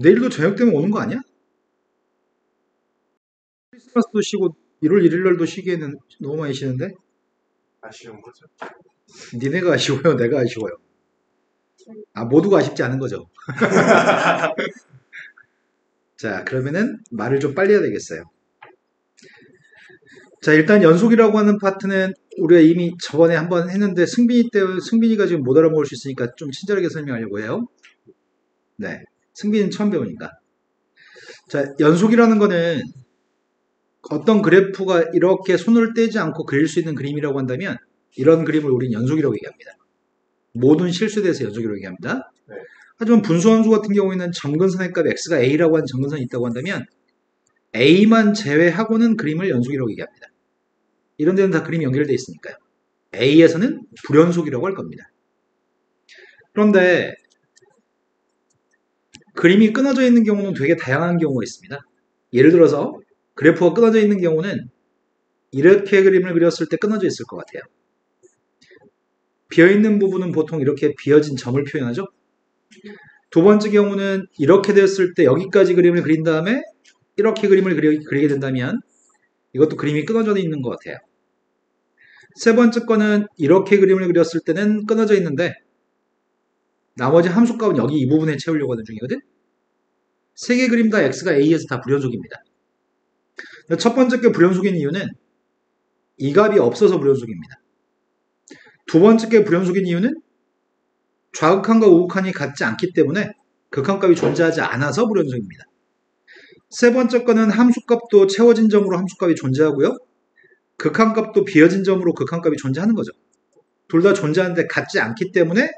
내일도 저녁 되면 오는 거 아니야? 크리스마스도 쉬고 1월 1일 날도 쉬기에는 너무 많이 쉬는데? 아쉬운 거죠. 니네가 아쉬워요? 내가 아쉬워요? 아, 모두가 아쉽지 않은 거죠. 자, 그러면은 말을 좀 빨리 해야 되겠어요. 자, 일단 연속이라고 하는 파트는 우리가 이미 저번에 한번 했는데 승빈이가 지금 못 알아먹을 수 있으니까 좀 친절하게 설명하려고 해요. 네. 승빈이는 처음 배우니까. 자, 연속이라는 거는 어떤 그래프가 이렇게 손을 떼지 않고 그릴 수 있는 그림이라고 한다면 이런 그림을 우리는 연속이라고 얘기합니다. 모든 실수에 대해서 연속이라고 얘기합니다. 네. 하지만 분수함수 같은 경우에는 점근선의 값 x가 a라고 하는 점근선이 있다고 한다면 a만 제외하고는 그림을 연속이라고 얘기합니다. 이런 데는 다 그림이 연결되어 있으니까요. a에서는 불연속이라고 할 겁니다. 그런데 그림이 끊어져 있는 경우는 되게 다양한 경우가 있습니다. 예를 들어서 그래프가 끊어져 있는 경우는 이렇게 그림을 그렸을 때 끊어져 있을 것 같아요. 비어있는 부분은 보통 이렇게 비어진 점을 표현하죠. 두 번째 경우는 이렇게 되었을 때 여기까지 그림을 그린 다음에 이렇게 그림을 그리게 된다면 이것도 그림이 끊어져 있는 것 같아요. 세 번째 거는 이렇게 그림을 그렸을 때는 끊어져 있는데 나머지 함수값은 여기 이 부분에 채우려고 하는 중이거든. 세 개 그림 다 x가 a에서 다 불연속입니다. 첫 번째 게 불연속인 이유는 이 값이 없어서 불연속입니다. 두 번째 게 불연속인 이유는 좌극한과 우극한이 같지 않기 때문에 극한값이 존재하지 않아서 불연속입니다. 세 번째 거는 함수값도 채워진 점으로 함수값이 존재하고요. 극한값도 비어진 점으로 극한값이 존재하는 거죠. 둘 다 존재하는데 같지 않기 때문에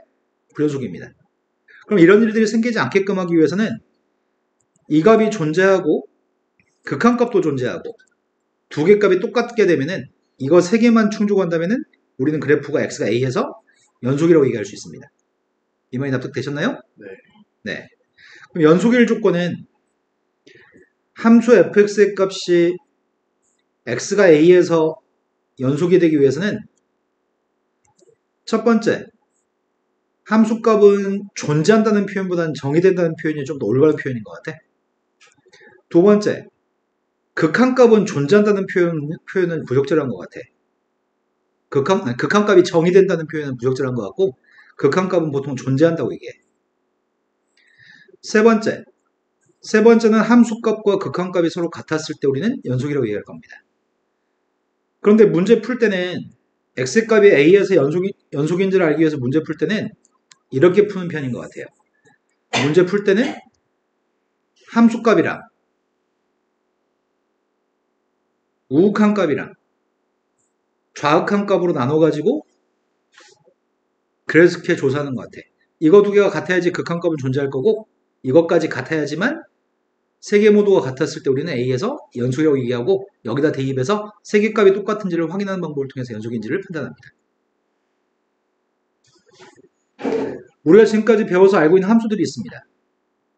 불연속입니다. 그럼 이런 일들이 생기지 않게끔 하기 위해서는 이 값이 존재하고 극한값도 존재하고 두 개 값이 똑같게 되면은 이거 세 개만 충족한다면은 우리는 그래프가 x가 a에서 연속이라고 얘기할 수 있습니다. 이 말이 납득되셨나요? 네. 네. 그럼 연속일 조건은 함수 fx의 값이 x가 a에서 연속이 되기 위해서는 첫 번째, 함수값은 존재한다는 표현보다는 정의된다는 표현이 좀 더 올바른 표현인 것 같아. 두 번째, 극한값은 존재한다는 표현은 부적절한 것 같아. 극한값이 정의된다는 표현은 부적절한 것 같고 극한값은 보통 존재한다고 얘기해. 세 번째는 함수값과 극한값이 서로 같았을 때 우리는 연속이라고 얘기할 겁니다. 그런데 문제 풀 때는 x값이 a에서 연속인지를 알기 위해서 문제 풀 때는 이렇게 푸는 편인 것 같아요. 문제 풀 때는 함수값이랑 우극한값이랑 좌극한값으로 나눠가지고 그렇게 조사하는 것 같아. 이거 두 개가 같아야지 극한값은 존재할 거고 이것까지 같아야지만 세 개 모두가 같았을 때 우리는 A에서 연속이라고 얘기하고 여기다 대입해서 세 개 값이 똑같은지를 확인하는 방법을 통해서 연속인지를 판단합니다. 우리가 지금까지 배워서 알고 있는 함수들이 있습니다.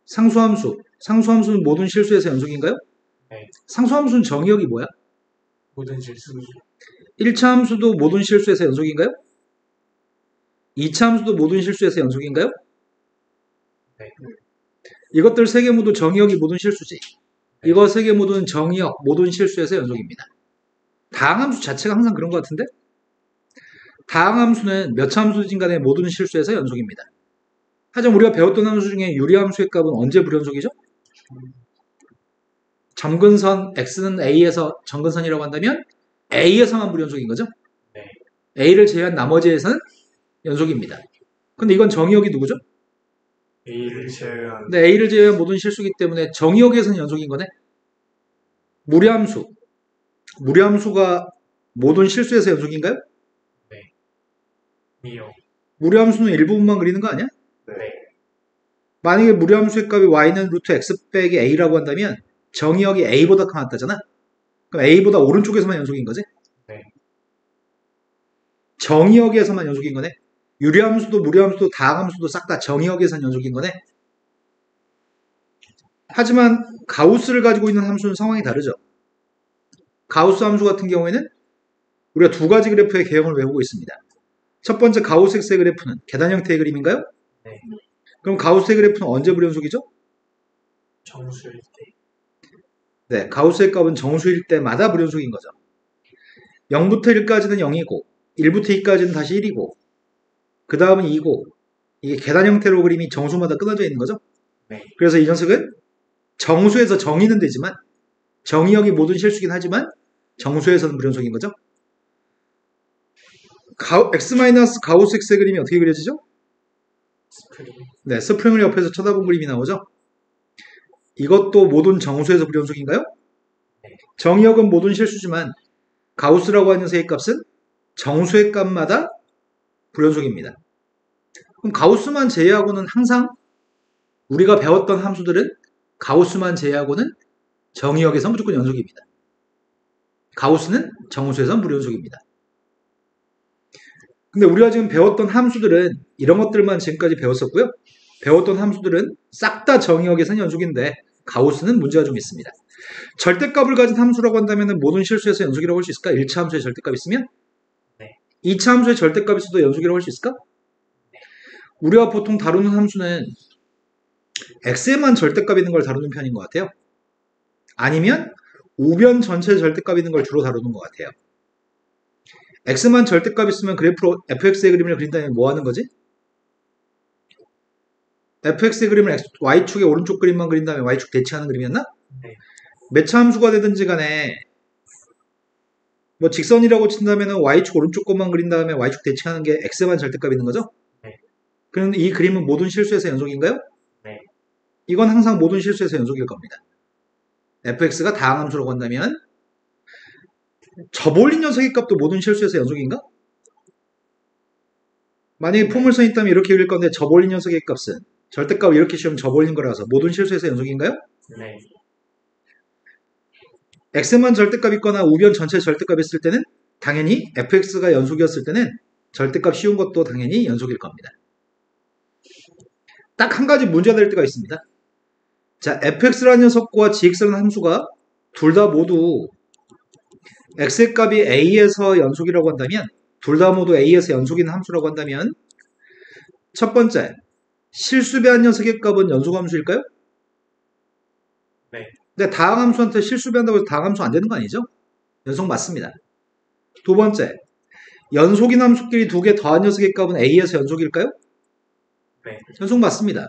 상수함수. 상수함수는 모든 실수에서 연속인가요? 네. 상수함수는 정의역이 뭐야? 모든 실수. 1차 함수도 모든 실수에서 연속인가요? 2차 함수도 모든 실수에서 연속인가요? 네. 이것들 세 개 모두 정의역이 모든 실수지. 네. 이거 세 개 모두는 정의역 모든 실수에서 연속입니다. 다항함수 자체가 항상 그런 것 같은데? 다항함수는 몇 차 함수진 간의 모든 실수에서 연속입니다. 하지만 우리가 배웠던 함수 중에 유리함수의 값은 언제 불연속이죠? 점근선 x는 a에서 점근선이라고 한다면 a에서만 불연속인 거죠? 네. a를 제외한 나머지에서는 연속입니다. 근데 이건 정의역이 누구죠? A를 제외한. 네, a를 제외한 모든 실수이기 때문에 정의역에서는 연속인 거네. 무리함수. 무리함수가 모든 실수에서 연속인가요? 네. 이요. 무리함수는 일부분만 그리는 거 아니야? 네. 만약에 무리함수의 값이 y는 루트 x 빼기 a라고 한다면 정의역이 a보다 커났다잖아. 그럼 a보다 오른쪽에서만 연속인 거지? 네. 정의역에서만 연속인 거네. 유리함수도 무리함수도 다항함수도 싹 다 정의역에서는 연속인 거네. 하지만 가우스를 가지고 있는 함수는 상황이 다르죠. 가우스 함수 같은 경우에는 우리가 두 가지 그래프의 개형을 외우고 있습니다. 첫 번째 가우스 x의 그래프는 계단 형태의 그림인가요? 네. 그럼 가우스의 그래프는 언제 불연속이죠? 정수일 때. 네, 가우스의 값은 정수일 때마다 불연속인 거죠. 0부터 1까지는 0이고 1부터 2까지는 다시 1이고 그 다음은 2고 이게 계단 형태로 그림이 정수마다 끊어져 있는 거죠. 네. 그래서 이 녀석은 정수에서 정의는 되지만 정의역이 모든 실수긴 하지만 정수에서는 불연속인 거죠. x-가우스 x의 그림이 어떻게 그려지죠? 스프링. 네, 스프링을 옆에서 쳐다본 그림이 나오죠. 이것도 모든 정수에서 불연속인가요? 네. 정의역은 모든 실수지만 가우스라고 하는 녀석의 값은 정수의 값마다 불연속입니다. 그럼 가우스만 제외하고는 항상 우리가 배웠던 함수들은 가우스만 제외하고는 정의역에서 무조건 연속입니다. 가우스는 정수에선 불연속입니다. 근데 우리가 지금 배웠던 함수들은 이런 것들만 지금까지 배웠었고요. 배웠던 함수들은 싹 다 정의역에선 연속인데 가우스는 문제가 좀 있습니다. 절대값을 가진 함수라고 한다면 모든 실수에서 연속이라고 할 수 있을까? 1차 함수의 절대값이 있으면? 네. 2차 함수의 절대값이 있어도 연속이라고 할 수 있을까? 네. 우리가 보통 다루는 함수는 x에만 절대값 있는 걸 다루는 편인 것 같아요. 아니면 우변 전체 절대값 있는 걸 주로 다루는 것 같아요. x만 절대값 있으면 그래프로 fx의 그림을 그린다면 뭐 하는 거지? fx의 그림을 y축의 오른쪽 그림만 그린 다음에 y축 대칭하는 그림이었나? 네. 몇 차 함수가 되든지 간에 뭐 직선이라고 친다면 y축 오른쪽 것만 그린 다음에 y축 대칭하는 게 x만 절대값 있는 거죠? 네. 그런데 이 그림은 모든 실수에서 연속인가요? 네. 이건 항상 모든 실수에서 연속일 겁니다. fx가 다항함수라고 한다면 접올린 녀석의 값도 모든 실수에서 연속인가? 만약에 포물선이 있다면 이렇게 그릴 건데 접올린 녀석의 값은 절대값을 이렇게 씌우면 접올린 거라서 모든 실수에서 연속인가요? 네. x만 절대값 있거나 우변 전체 절대값 있을 때는 당연히 fx가 연속이었을 때는 절대값 씌운 것도 당연히 연속일 겁니다. 딱 한 가지 문제가 될 때가 있습니다. 자, fx라는 녀석과 gx라는 함수가 둘 다 모두 x의 값이 a에서 연속이라고 한다면 둘 다 모두 a에서 연속인 함수라고 한다면 첫 번째, 실수배한 녀석의 값은 연속함수일까요? 네. 근데 다항함수한테 실수배한다고 해서 다항함수 안 되는 거 아니죠? 연속 맞습니다. 두 번째, 연속인 함수끼리 두 개 더한 녀석의 값은 a에서 연속일까요? 네. 연속 맞습니다.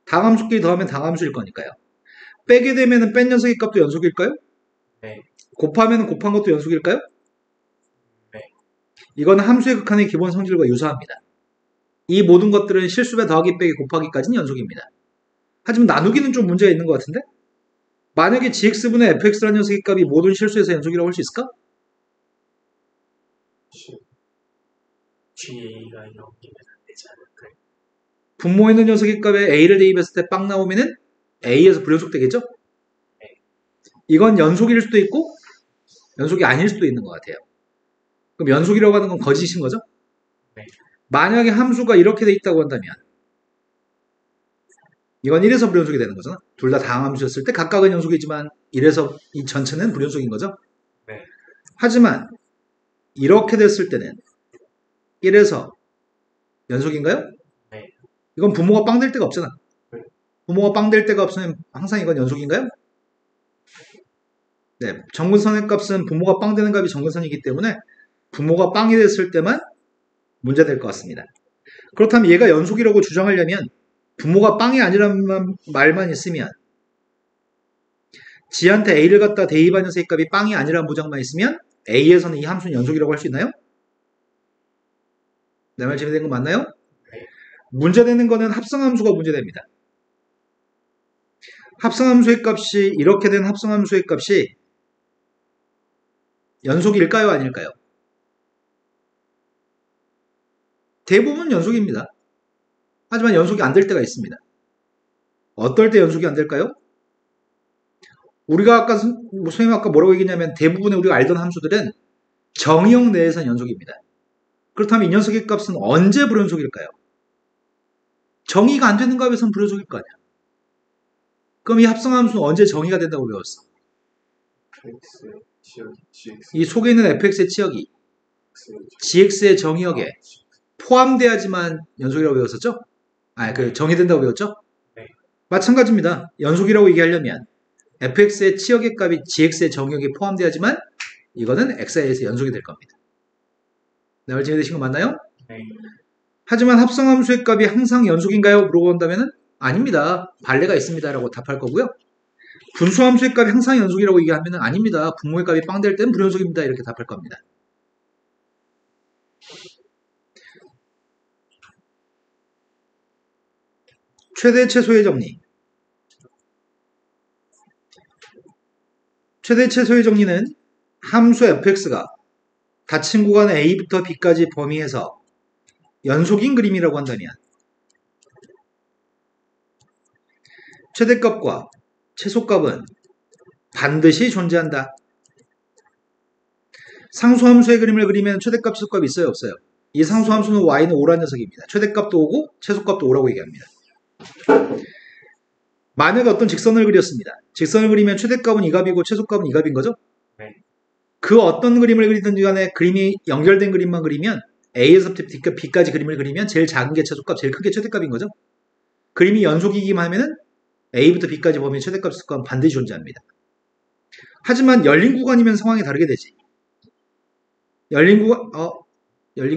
다항함수끼리 더하면 다항함수일 거니까요. 빼게 되면 뺀 녀석의 값도 연속일까요? 네. 곱하면 곱한 것도 연속일까요? 네. 이건 함수의 극한의 기본 성질과 유사합니다. 이 모든 것들은 실수배 더하기 빼기 곱하기까지는 연속입니다. 하지만 나누기는 좀 문제가 있는 것 같은데? 만약에 gx분의 fx라는 녀석의 값이 모든 실수에서 연속이라고 할 수 있을까? g가 연기면 안 되지 않을까요? 분모에 있는 녀석의 값에 a를 대입했을 때 빵 나오면은 a에서 불연속 되겠죠? 이건 연속일 수도 있고 연속이 아닐 수도 있는 것 같아요. 그럼 연속이라고 하는 건 거짓인 거죠? 네. 만약에 함수가 이렇게 돼 있다고 한다면 이건 1에서 불연속이 되는 거잖아. 둘 다 다항함수였을 때 각각은 연속이지만 1에서 이 전체는 불연속인 거죠. 네. 하지만 이렇게 됐을 때는 1에서 연속인가요? 네. 이건 부모가 빵 될 데가 없잖아. 네. 부모가 빵 될 데가 없으면 항상 이건 연속인가요? 네, 정근선의 값은 부모가 빵 되는 값이 정근선이기 때문에 부모가 빵이 됐을 때만 문제될 것 같습니다. 그렇다면 얘가 연속이라고 주장하려면 부모가 빵이 아니라는 말만 있으면 지한테 a를 갖다 대입한 녀석의 값이 빵이 아니라는 보장만 있으면 a에서는 이 함수는 연속이라고 할 수 있나요? 내 말 재미된 거 맞나요? 네. 문제되는 거는 합성함수가 문제됩니다. 합성함수의 값이 이렇게 된 합성함수의 값이 연속일까요? 아닐까요? 대부분 연속입니다. 하지만 연속이 안 될 때가 있습니다. 어떨 때 연속이 안 될까요? 우리가 아까 선생님 아까 뭐라고 얘기했냐면 대부분의 우리가 알던 함수들은 정의역 내에서는 연속입니다. 그렇다면 이 녀석의 값은 언제 불연속일까요? 정의가 안 되는 값에서는 불연속일 거 아니야. 그럼 이 합성함수는 언제 정의가 된다고 배웠어? 이 속에 있는 fx의 치역이 gx의 정의역에 포함돼야지만 연속이라고 배웠었죠? 그 정의된다고 배웠죠? 네. 마찬가지입니다. 연속이라고 얘기하려면 fx의 치역의 값이 gx의 정역에 포함되어야지만 이거는 xi에서 연속이 될 겁니다. 네, 말 이해되신 거 맞나요? 네. 하지만 합성함수의 값이 항상 연속인가요? 물어본다면 아닙니다. 반례가 있습니다. 라고 답할 거고요. 분수함수의 값이 항상 연속이라고 얘기하면 아닙니다. 분모의 값이 빵 될 때는 불연속입니다. 이렇게 답할 겁니다. 최대 최소의 정리. 최대 최소의 정리는 함수 fx가 닫힌 구간 a부터 b까지 범위에서 연속인 그림이라고 한다면 최대값과 최소값은 반드시 존재한다. 상수함수의 그림을 그리면 최대값, 최소값이 있어요? 없어요? 이 상수함수는 y는 5라는 녀석입니다. 최대값도 5고 최소값도 5라고 얘기합니다. 만약에 어떤 직선을 그렸습니다. 직선을 그리면 최대값은 이 값이고 최소값은 이 값인 거죠? 네. 그 어떤 그림을 그리든 간에 그림이 연결된 그림만 그리면 A에서부터 B까지 그림을 그리면 제일 작은 게 최소값, 제일 큰 게 최대값인 거죠? 그림이 연속이기만 하면은 A부터 B까지 보면 최대값, 최소값은 반드시 존재합니다. 하지만 열린 구간이면 상황이 다르게 되지. 열린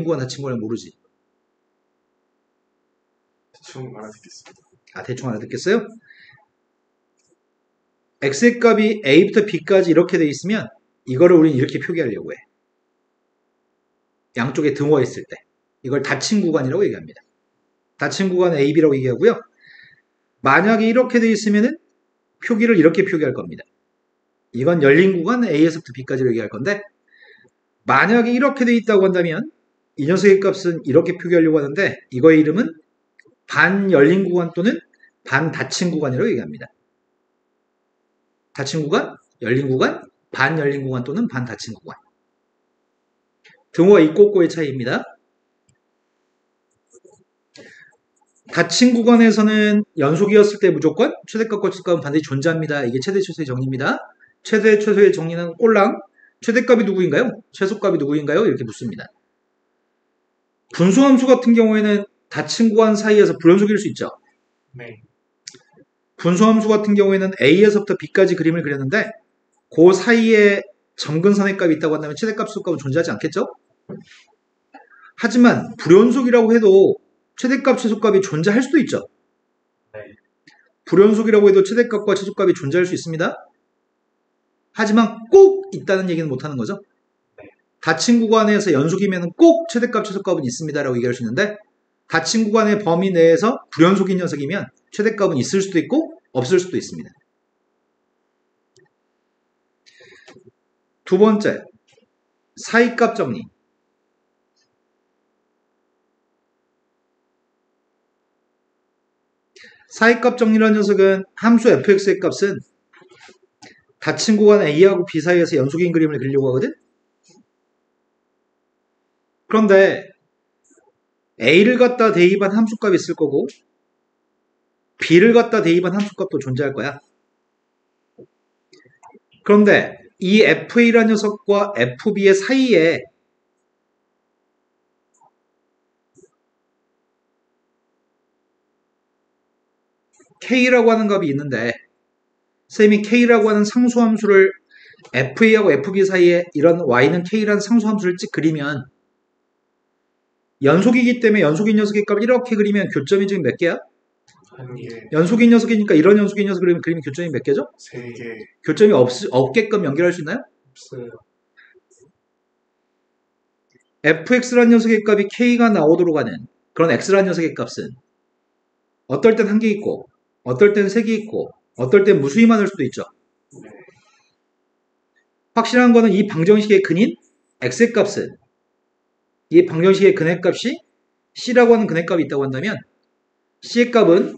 구간 닫힌 거는 모르지. 대충 알아듣겠습니다. 대충 알아듣겠어요? X의 값이 A부터 B까지 이렇게 돼 있으면 이거를 우리는 이렇게 표기하려고 해. 양쪽에 등호가 있을 때. 이걸 닫힌 구간이라고 얘기합니다. 닫힌 구간 A, B라고 얘기하고요. 만약에 이렇게 돼 있으면은 표기를 이렇게 표기할 겁니다. 이건 열린 구간 A에서부터 B까지로 얘기할 건데 만약에 이렇게 돼 있다고 한다면 이 녀석의 값은 이렇게 표기하려고 하는데 이거의 이름은 반 열린 구간 또는 반 닫힌 구간이라고 얘기합니다. 닫힌 구간, 열린 구간, 반 열린 구간 또는 반 닫힌 구간. 등호가 있고 없고의 차이입니다. 닫힌 구간에서는 연속이었을 때 무조건 최대값과 최소값은 반드시 존재합니다. 이게 최대 최소의 정리입니다. 최대 최소의 정리는 꼴랑 최대값이 누구인가요? 최소값이 누구인가요? 이렇게 묻습니다. 분수함수 같은 경우에는 닫힌 구간 사이에서 불연속일 수 있죠. 네. 분수함수 같은 경우에는 A에서부터 B까지 그림을 그렸는데 그 사이에 점근선의 값이 있다고 한다면 최대값, 최소값은 존재하지 않겠죠? 하지만 불연속이라고 해도 최대값, 최소값이 존재할 수도 있죠. 네. 불연속이라고 해도 최대값과 최소값이 존재할 수 있습니다. 하지만 꼭 있다는 얘기는 못하는 거죠. 네. 닫힌 구간에서 연속이면 꼭 최대값, 최소값은 있습니다 라고 얘기할 수 있는데 닫힌 구간의 범위 내에서 불연속인 녀석이면 최대값은 있을 수도 있고 없을 수도 있습니다. 두 번째, 사이값 정리. 사이값 정리라는 녀석은 함수 fx의 값은 닫힌 구간 A하고 B 사이에서 연속인 그림을 그리려고 하거든? 그런데 A를 갖다 대입한 함수값이 있을 거고 B를 갖다 대입한 함수값도 존재할 거야. 그런데 이 FA라는 녀석과 FB의 사이에 K라고 하는 값이 있는데 쌤이 K라고 하는 상수함수를 FA하고 FB 사이에 이런 Y는 K라는 상수함수를 찍 그리면 연속이기 때문에 연속인 녀석의 값을 이렇게 그리면 교점이 지금 몇 개야? 한 개, 연속인 녀석이니까 이런 연속인 녀석을 그리면 교점이 몇 개죠? 3개 교점이 없게끔 연결할 수 있나요? 없어요. fx라는 녀석의 값이 k가 나오도록 하는 그런 x라는 녀석의 값은 어떨 땐 한 개 있고 어떨 땐 세 개 있고 어떨 땐 무수히 많을 수도 있죠. 네. 확실한 거는 이 방정식의 근인 x의 값은 이 방정식의 근의 값이 c라고 하는 근의 값이 있다고 한다면 c의 값은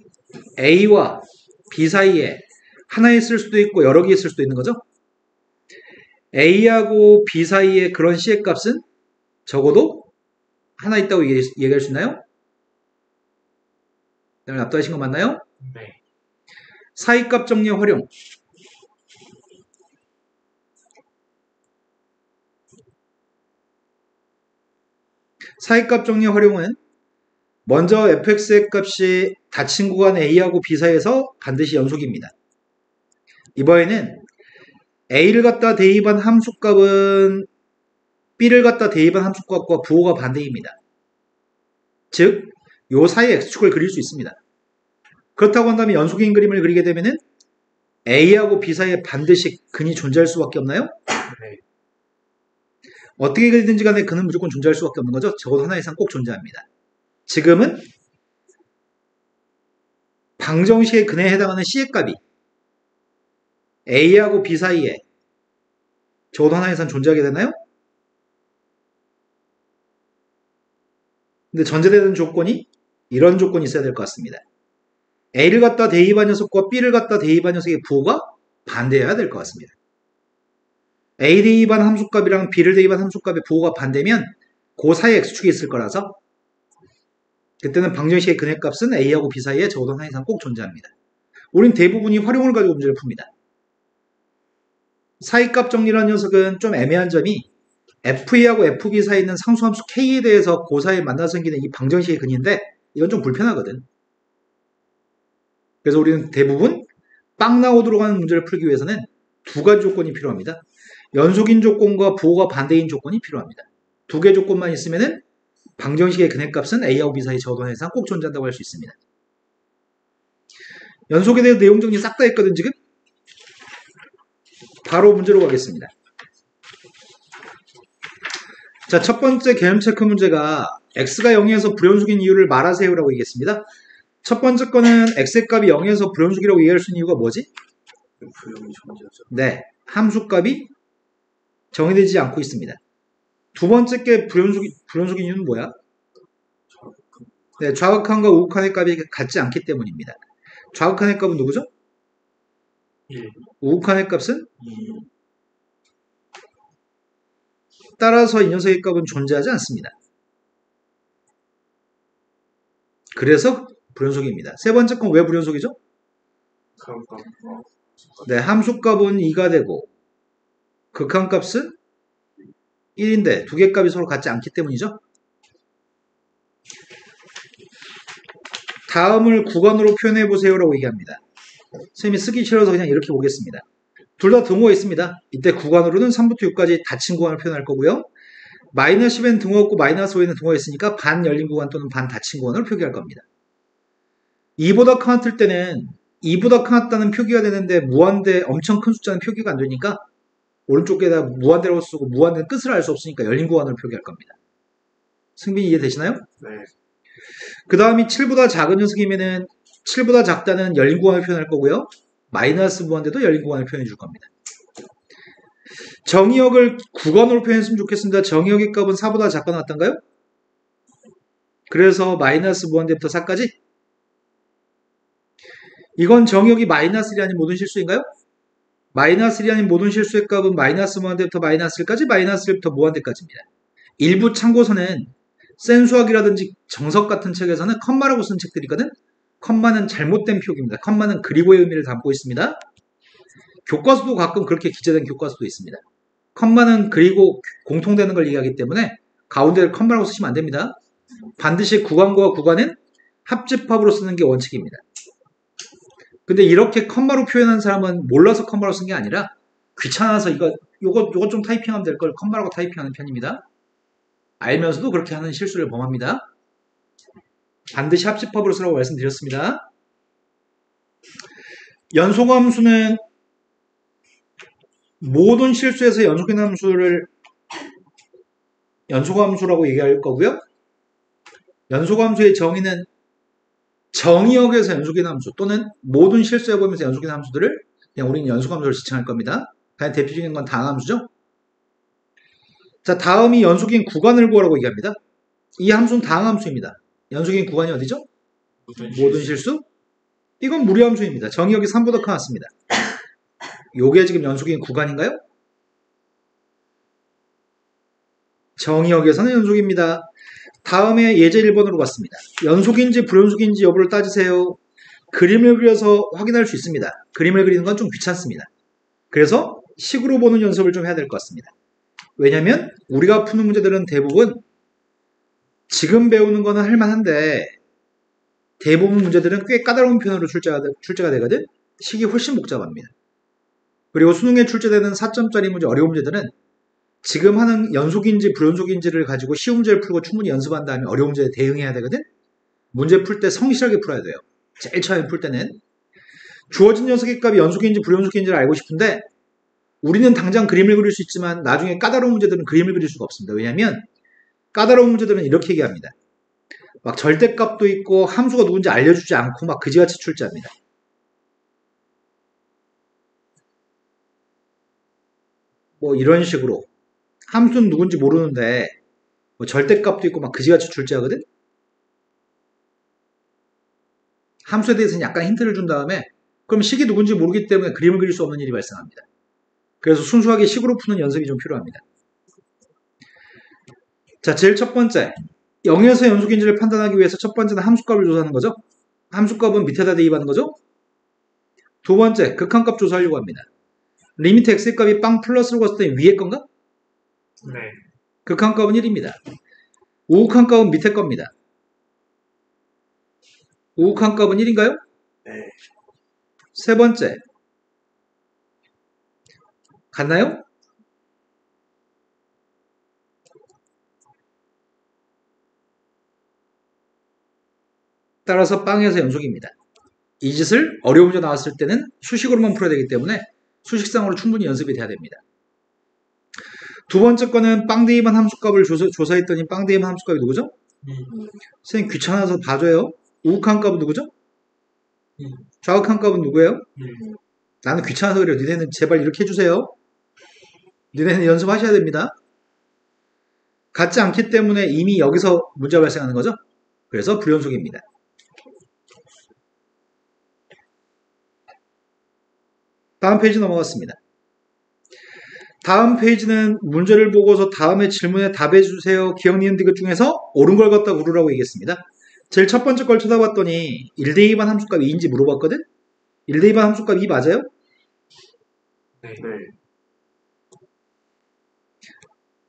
a와 b 사이에 하나 있을 수도 있고 여러 개 있을 수도 있는 거죠. a하고 b 사이에 그런 c의 값은 적어도 하나 있다고 얘기할 수 있나요? 여러분 압도하신 거 맞나요? 네. 사이값 정리의 활용. 사이값 정리의 활용은 먼저 fx의 값이 닫힌 구간 A하고 B 사이에서 반드시 연속입니다. 이번에는 A를 갖다 대입한 함수값은 B를 갖다 대입한 함수값과 부호가 반대입니다. 즉, 요 사이의 X축을 그릴 수 있습니다. 그렇다고 한다면 연속인 그림을 그리게 되면은 A하고 B 사이에 반드시 근이 존재할 수밖에 없나요? 네. 어떻게 그리든지 간에 근은 무조건 존재할 수밖에 없는 거죠. 적어도 하나 이상 꼭 존재합니다. 지금은 방정식의 근에 해당하는 C의 값이 A하고 B 사이에 적어도 하나 이상 존재하게 되나요? 근데 전제되는 조건이 이런 조건이 있어야 될 것 같습니다. A를 갖다 대입한 녀석과 B를 갖다 대입한 녀석의 부호가 반대해야 될 것 같습니다. A 대입한 함수값이랑 B를 대입한 함수값의 부호가 반대면 그 사이에 X축이 있을 거라서 그때는 방정식의 근해값은 A하고 B 사이에 적어도 하나 이상 꼭 존재합니다. 우린 대부분이 활용을 가지고 문제를 풉니다. 사이값 정리라는 녀석은 좀 애매한 점이 FA하고 FB 사이에 있는 상수함수 K에 대해서 그 사이에 만나서 생기는 이 방정식의 근인데 이건 좀 불편하거든. 그래서 우리는 대부분 빵 나오도록 하는 문제를 풀기 위해서는 두 가지 조건이 필요합니다. 연속인 조건과 부호가 반대인 조건이 필요합니다. 두 개 조건만 있으면은 방정식의 근해값은 A하고 B 사이 적어도 하나 이상 꼭 존재한다고 할 수 있습니다. 연속에 대해서 내용 정리 싹 다 했거든 지금? 바로 문제로 가겠습니다. 자, 첫 번째 개념 체크 문제가 x가 0에서 불연속인 이유를 말하세요라고 얘기했습니다. 첫 번째 거는 x의 값이 0에서 불연속이라고 얘기할 수 있는 이유가 뭐지? 불연이 존재하죠. 네, 함수값이 정의되지 않고 있습니다. 두 번째 게 불연속인 이유는 뭐야? 네, 좌극한과 우극한의 값이 같지 않기 때문입니다. 좌극한의 값은 누구죠? 1, 우극한의 값은? 2, 따라서 이 녀석의 값은 존재하지 않습니다. 그래서 불연속입니다. 세 번째 건 왜 불연속이죠? 가운값, 네, 함수값은 2가 되고 극한값은 1인데 두 개 값이 서로 같지 않기 때문이죠. 다음을 구간으로 표현해 보세요라고 얘기합니다. 선생님이 쓰기 싫어서 그냥 이렇게 보겠습니다. 둘 다 등호가 있습니다. 이때 구간으로는 3부터 6까지 닫힌 구간을 표현할 거고요. 마이너스 10에는 등호 없고 마이너스 5에는 등호가 있으니까 반 열린 구간 또는 반 닫힌 구간을 표기할 겁니다. 2보다 커났을 때는 2보다 커났다는 표기가 되는데 무한대 엄청 큰 숫자는 표기가 안 되니까 오른쪽에다 무한대라고 쓰고 무한대는 끝을 알 수 없으니까 열린 구간을 표기할 겁니다. 승빈이 이해되시나요? 네, 그 다음이 7보다 작은 녀석이면은 7보다 작다는 열린 구간을 표현할 거고요. 마이너스 무한대도 열린 구간을 표현해 줄 겁니다. 정의역을 구간으로 표현했으면 좋겠습니다. 정의역의 값은 4보다 작거나 같던가요? 그래서 마이너스 무한대부터 4까지? 이건 정의역이 마이너스 1이 아닌 모든 실수인가요? 마이너스 1이 아닌 모든 실수의 값은 마이너스 무한대부터 마이너스 1까지, 마이너스 1부터 무한대까지입니다. 일부 참고서는 센수학이라든지 정석 같은 책에서는 컴마라고 쓴 책들이 있거든? 컴마는 잘못된 표기입니다. 컴마는 그리고의 의미를 담고 있습니다. 교과서도 가끔 그렇게 기재된 교과서도 있습니다. 컴마는 그리고 공통되는 걸 얘기하기 때문에 가운데를 컴마라고 쓰시면 안 됩니다. 반드시 구간과 구간은 합집합으로 쓰는 게 원칙입니다. 근데 이렇게 컴마로 표현한 사람은 몰라서 컴마로 쓴 게 아니라 귀찮아서 요거 좀 타이핑하면 될 걸 컴마라고 타이핑하는 편입니다. 알면서도 그렇게 하는 실수를 범합니다. 반드시 합집합으로 쓰라고 말씀드렸습니다. 연속함수는 모든 실수에서 연속인 함수를 연속함수라고 얘기할 거고요. 연속함수의 정의는 정의역에서 연속인 함수 또는 모든 실수해 보면서 연속인 함수들을 그냥 우리는 연속함수를 지칭할 겁니다. 가장 대표적인 건 다항함수죠. 자, 다음이 연속인 구간을 구하라고 얘기합니다. 이 함수는 다항함수입니다. 연속인 구간이 어디죠? 모든 실수? 이건 무리함수입니다. 정의역이 3보다 커놨습니다. 요게 지금 연속인 구간인가요? 정의역에서는 연속입니다. 다음에 예제 1번으로 갔습니다. 연속인지 불연속인지 여부를 따지세요. 그림을 그려서 확인할 수 있습니다. 그림을 그리는 건 좀 귀찮습니다. 그래서 식으로 보는 연습을 좀 해야 될 것 같습니다. 왜냐면 우리가 푸는 문제들은 대부분 지금 배우는 거는 할만한데 대부분 문제들은 꽤 까다로운 편으로 출제가 되거든. 식이 훨씬 복잡합니다. 그리고 수능에 출제되는 4점짜리 문제, 어려운 문제들은 지금 하는 연속인지 불연속인지를 가지고 쉬운 문제를 풀고 충분히 연습한 다음에 어려운 문제에 대응해야 되거든. 문제 풀 때 성실하게 풀어야 돼요. 제일 처음에 풀 때는 주어진 녀석의 값이 연속인지 불연속인지를 알고 싶은데 우리는 당장 그림을 그릴 수 있지만 나중에 까다로운 문제들은 그림을 그릴 수가 없습니다. 왜냐하면 까다로운 문제들은 이렇게 얘기합니다. 막 절대값도 있고 함수가 누군지 알려주지 않고 막 그지같이 출제합니다. 뭐 이런 식으로 함수는 누군지 모르는데 뭐 절대값도 있고 막 그지같이 출제하거든. 함수에 대해서는 약간 힌트를 준 다음에 그럼 식이 누군지 모르기 때문에 그림을 그릴 수 없는 일이 발생합니다. 그래서 순수하게 식으로 푸는 연습이 좀 필요합니다. 자, 제일 첫 번째 0에서 연속인지를 판단하기 위해서 첫 번째는 함수값을 조사하는 거죠. 함수값은 밑에다 대입하는 거죠. 두 번째 극한값 조사하려고 합니다. 리미트 x의 값이 빵 플러스로 갔을 때 위에 건가? 네. 극한값은 1입니다. 우극한값은 밑에 겁니다. 우극한값은 1인가요? 네. 세 번째 같나요? 따라서 빵에서 연속입니다. 이 짓을 어려운 문제 나왔을 때는 수식으로만 풀어야 되기 때문에 수식상으로 충분히 연습이 돼야 됩니다. 두 번째 거는 빵 대입한 함수값을 조사했더니 빵 대입한 함수값이 누구죠? 선생님 귀찮아서 봐줘요. 우극한 값은 누구죠? 좌극한 값은 누구예요? 나는 귀찮아서 그래요. 니네는 제발 이렇게 해주세요. 니네는 연습하셔야 됩니다. 같지 않기 때문에 이미 여기서 문제가 발생하는 거죠. 그래서 불연속입니다. 다음 페이지 넘어갔습니다. 다음 페이지는 문제를 보고서 다음에 질문에 답해주세요. 기억, 니은, 디귿 중에서 옳은 걸 갖다 고르라고 얘기했습니다. 제일 첫 번째 걸 쳐다봤더니 1대2반 함수값이 2인지 물어봤거든? 1대2반 함수값 2 맞아요? 네.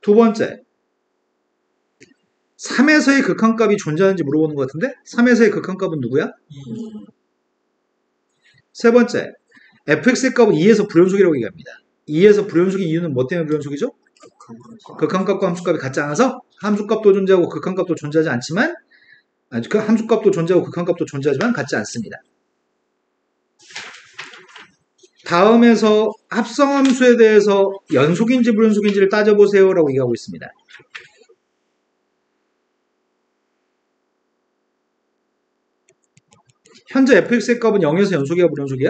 두 번째 3에서의 극한값이 존재하는지 물어보는 것 같은데 3에서의 극한값은 누구야? 세 번째 fx의 값은 2에서 불연속이라고 얘기합니다. 2에서 불연속인 이유는 뭐 때문에 불연속이죠? 극한값과 함수값이 같지 않아서 함수값도 존재하고 극한값도 존재하지 않지만 함수값도 존재하고 극한값도 존재하지만 같지 않습니다. 다음에서 합성함수에 대해서 연속인지 불연속인지를 따져보세요 라고 얘기하고 있습니다. 현재 fx의 값은 0에서 연속이야 불연속이야?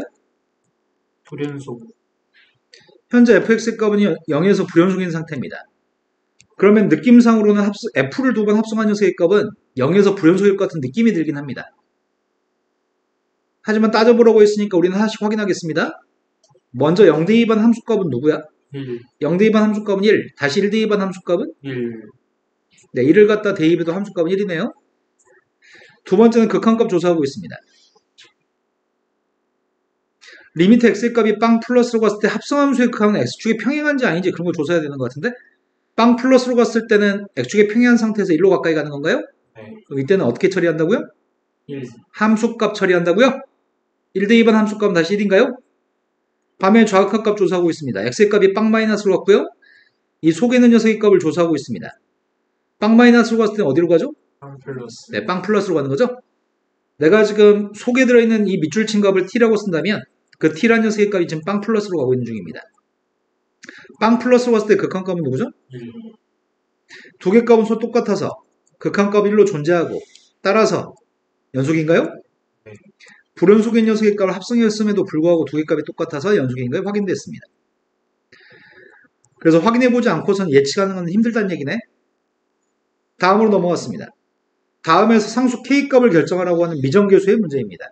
불연속. 현재 fx의 값은 0에서 불연속인 상태입니다. 그러면 느낌상으로는 f를 두 번 합성한 녀석의 값은 0에서 불연속일 것 같은 느낌이 들긴 합니다. 하지만 따져보라고 했으니까 우리는 하나씩 확인하겠습니다. 먼저 0대2반 함수값은 누구야? 1. 0대2반 함수값은 1. 다시 1대2반 함수값은? 1. 네, 1을 갖다 대입해도 함수값은 1이네요. 두 번째는 극한값 조사하고 있습니다. 리미트 x의 값이 빵 플러스로 갔을 때 합성함수의 극한은 x축에 평행한지 아닌지 그런 걸 조사해야 되는 것 같은데 빵 플러스로 갔을 때는 x축에 평행한 상태에서 1로 가까이 가는 건가요? 네. 그럼 이때는 어떻게 처리한다고요? 1. 함수값 처리한다고요? 1대2반 함수값은 다시 1인가요? 반면 좌극한 값 조사하고 있습니다. x의 값이 빵 마이너스로 갔고요. 이 속에 있는 녀석의 값을 조사하고 있습니다. 빵 마이너스로 갔을 때는 어디로 가죠? 빵 플러스. 네, 빵 플러스로 가는 거죠? 내가 지금 속에 들어있는 이 밑줄 친 값을 t라고 쓴다면 그 t라는 녀석의 값이 지금 빵 플러스로 가고 있는 중입니다. 빵 플러스로 갔을 때 극한값은 누구죠? 1. 두 개 값은 서로 똑같아서 극한값 1로 존재하고 따라서 연속인가요? 네. 불연속인 녀석의 값을 합성했음에도 불구하고 두 개 값이 똑같아서 연속인가요? 확인됐습니다. 그래서 확인해보지 않고선 예측하는 건 힘들다는 얘기네. 다음으로 넘어갔습니다. 다음에서 상수 K값을 결정하라고 하는 미정계수의 문제입니다.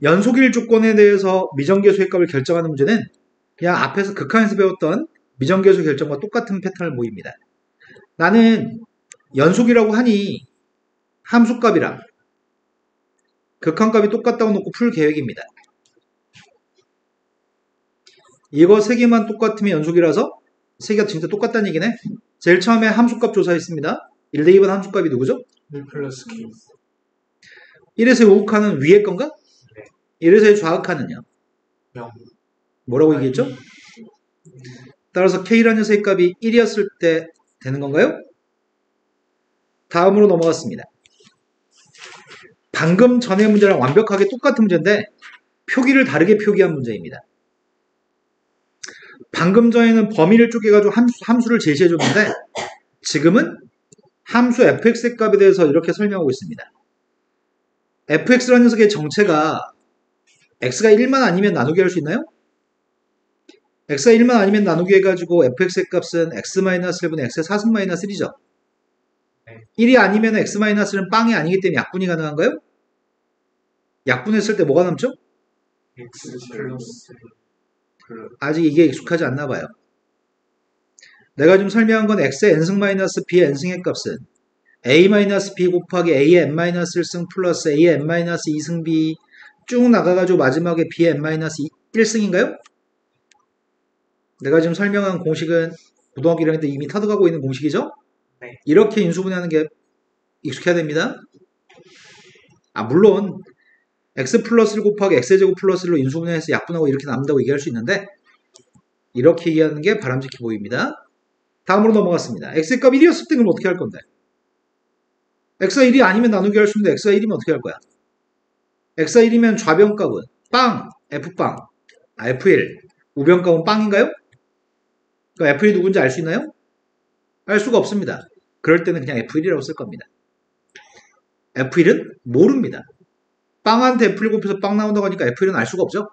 연속일 조건에 대해서 미정계수의 값을 결정하는 문제는 그냥 앞에서 극한에서 배웠던 미정계수 결정과 똑같은 패턴을 보입니다. 나는 연속이라고 하니 함수값이랑 극한값이 똑같다고 놓고 풀 계획입니다. 이거 세 개만 똑같으면 연속이라서 세 개가 진짜 똑같다는 얘기네. 제일 처음에 함수값 조사했습니다. 1대2번 함수값이 누구죠? 1 플러스 K. 1에서의 우극한은 위의 건가? 네. 1에서의 좌극한은요? 0. 뭐라고 얘기했죠? 따라서 K라는 녀석의 값이 1이었을 때 되는 건가요? 다음으로 넘어갔습니다. 방금 전의 문제랑 완벽하게 똑같은 문제인데 표기를 다르게 표기한 문제입니다. 방금 전에는 범위를 쪼개가지고 함수를 제시해줬는데 지금은 함수 fx의 값에 대해서 이렇게 설명하고 있습니다. fx라는 녀석의 정체가 x가 1만 아니면 나누기 할 수 있나요? x가 1만 아니면 나누기 해가지고 fx의 값은 x-1분의 x의 4승-1이죠. 네. 1이 아니면 x-는 빵이 아니기 때문에 약분이 가능한가요? 약분했을 때 뭐가 남죠? x 플러스 아직 이게 익숙하지 않나 봐요. 내가 지금 설명한 건 x의 n승-b의 n승의 값은 a-b 곱하기 a의 n-1승 플러스 a의 n-2승 b 쭉 나가가지고 마지막에 b의 n-1승인가요? 내가 지금 설명한 공식은 고등학교 1학년 때 이미 터득하고 있는 공식이죠? 네. 이렇게 인수분해하는 게 익숙해야 됩니다. 물론 x 플러스 1 곱하기 x제곱 플러스 1로 인수분해해서 약분하고 이렇게 남는다고 얘기할 수 있는데 이렇게 얘기하는 게 바람직해 보입니다. 다음으로 넘어갔습니다. x의 값 1이었을 때는 어떻게 할 건데? x가 1이 아니면 나누기 할 수 있는데 x가 1이면 어떻게 할 거야? x가 1이면 좌변값은 빵, f빵, f1, 우변값은 빵인가요? 그럼 f1이 누군지 알 수 있나요? 알 수가 없습니다. 그럴 때는 그냥 f1이라고 쓸 겁니다. f1은 모릅니다. 빵한테 f1 곱해서 빵 나온다고 하니까 f1은 알 수가 없죠?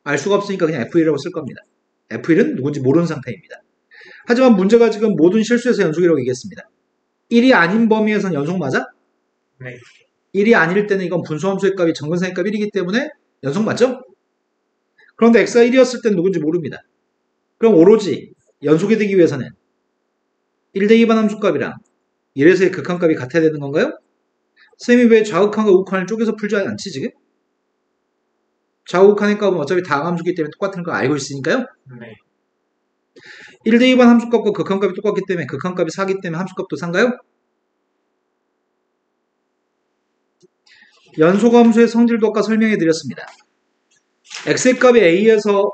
알 수가 없으니까 그냥 f1이라고 쓸 겁니다. f1은 누군지 모르는 상태입니다. 하지만 문제가 지금 모든 실수에서 연속이라고 얘기했습니다. 1이 아닌 범위에서는 연속 맞아? 네. 1이 아닐 때는 이건 분수함수의 값이 정근상의 값 1이기 때문에 연속 맞죠? 그런데 x가 1이었을 때는 누군지 모릅니다. 그럼 오로지 연속이 되기 위해서는 1대2 반함수값이랑 1에서의 극한값이 같아야 되는 건가요? 쌤이 왜 좌극한과 우극한을 쪼개서 풀지 않지 지금? 좌우극한의 값은 어차피 다항함수기 때문에 똑같은 걸 알고 있으니까요. 네. 1대2 반함수값과 극한값이 똑같기 때문에 극한값이 4기 때문에 함수값도 4인가요? 연속함수의 성질도 아까 설명해 드렸습니다. x의 값이 a에서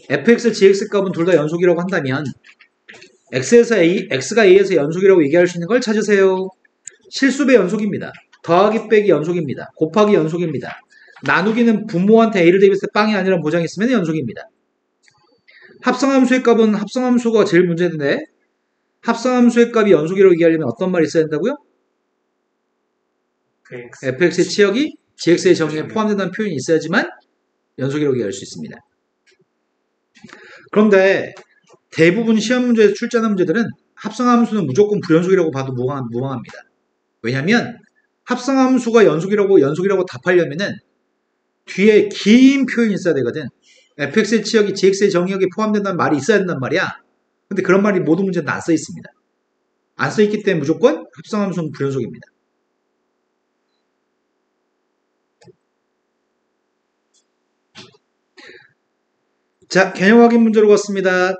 fx, gx 값은 둘 다 연속이라고 한다면 x가 a에서 연속이라고 얘기할 수 있는 걸 찾으세요. 실수배 연속입니다. 더하기 빼기 연속입니다. 곱하기 연속입니다. 나누기는 부모한테 a를 대입했을 때 빵이 아니라 보장했으면 연속입니다. 합성함수의 값은 합성함수가 제일 문제인데 합성함수의 값이 연속이라고 얘기하려면 어떤 말이 있어야 된다고요? fx의 치역이 gx의 정의에 포함된다는 표현이 있어야지만 연속이라고 얘기할 수 있습니다. 그런데 대부분 시험 문제에서 출제하는 문제들은 합성함수는 무조건 불연속이라고 봐도 무방합니다. 왜냐하면 합성함수가 연속이라고 답하려면은 뒤에 긴 표현이 있어야 되거든. fx의 치역이 gx의 정의역에 포함된다는 말이 있어야 된단 말이야. 근데 그런 말이 모든 문제는 안 써 있습니다. 안 써 있기 때문에 무조건 합성함수는 불연속입니다. 자, 개념 확인 문제로 갔습니다.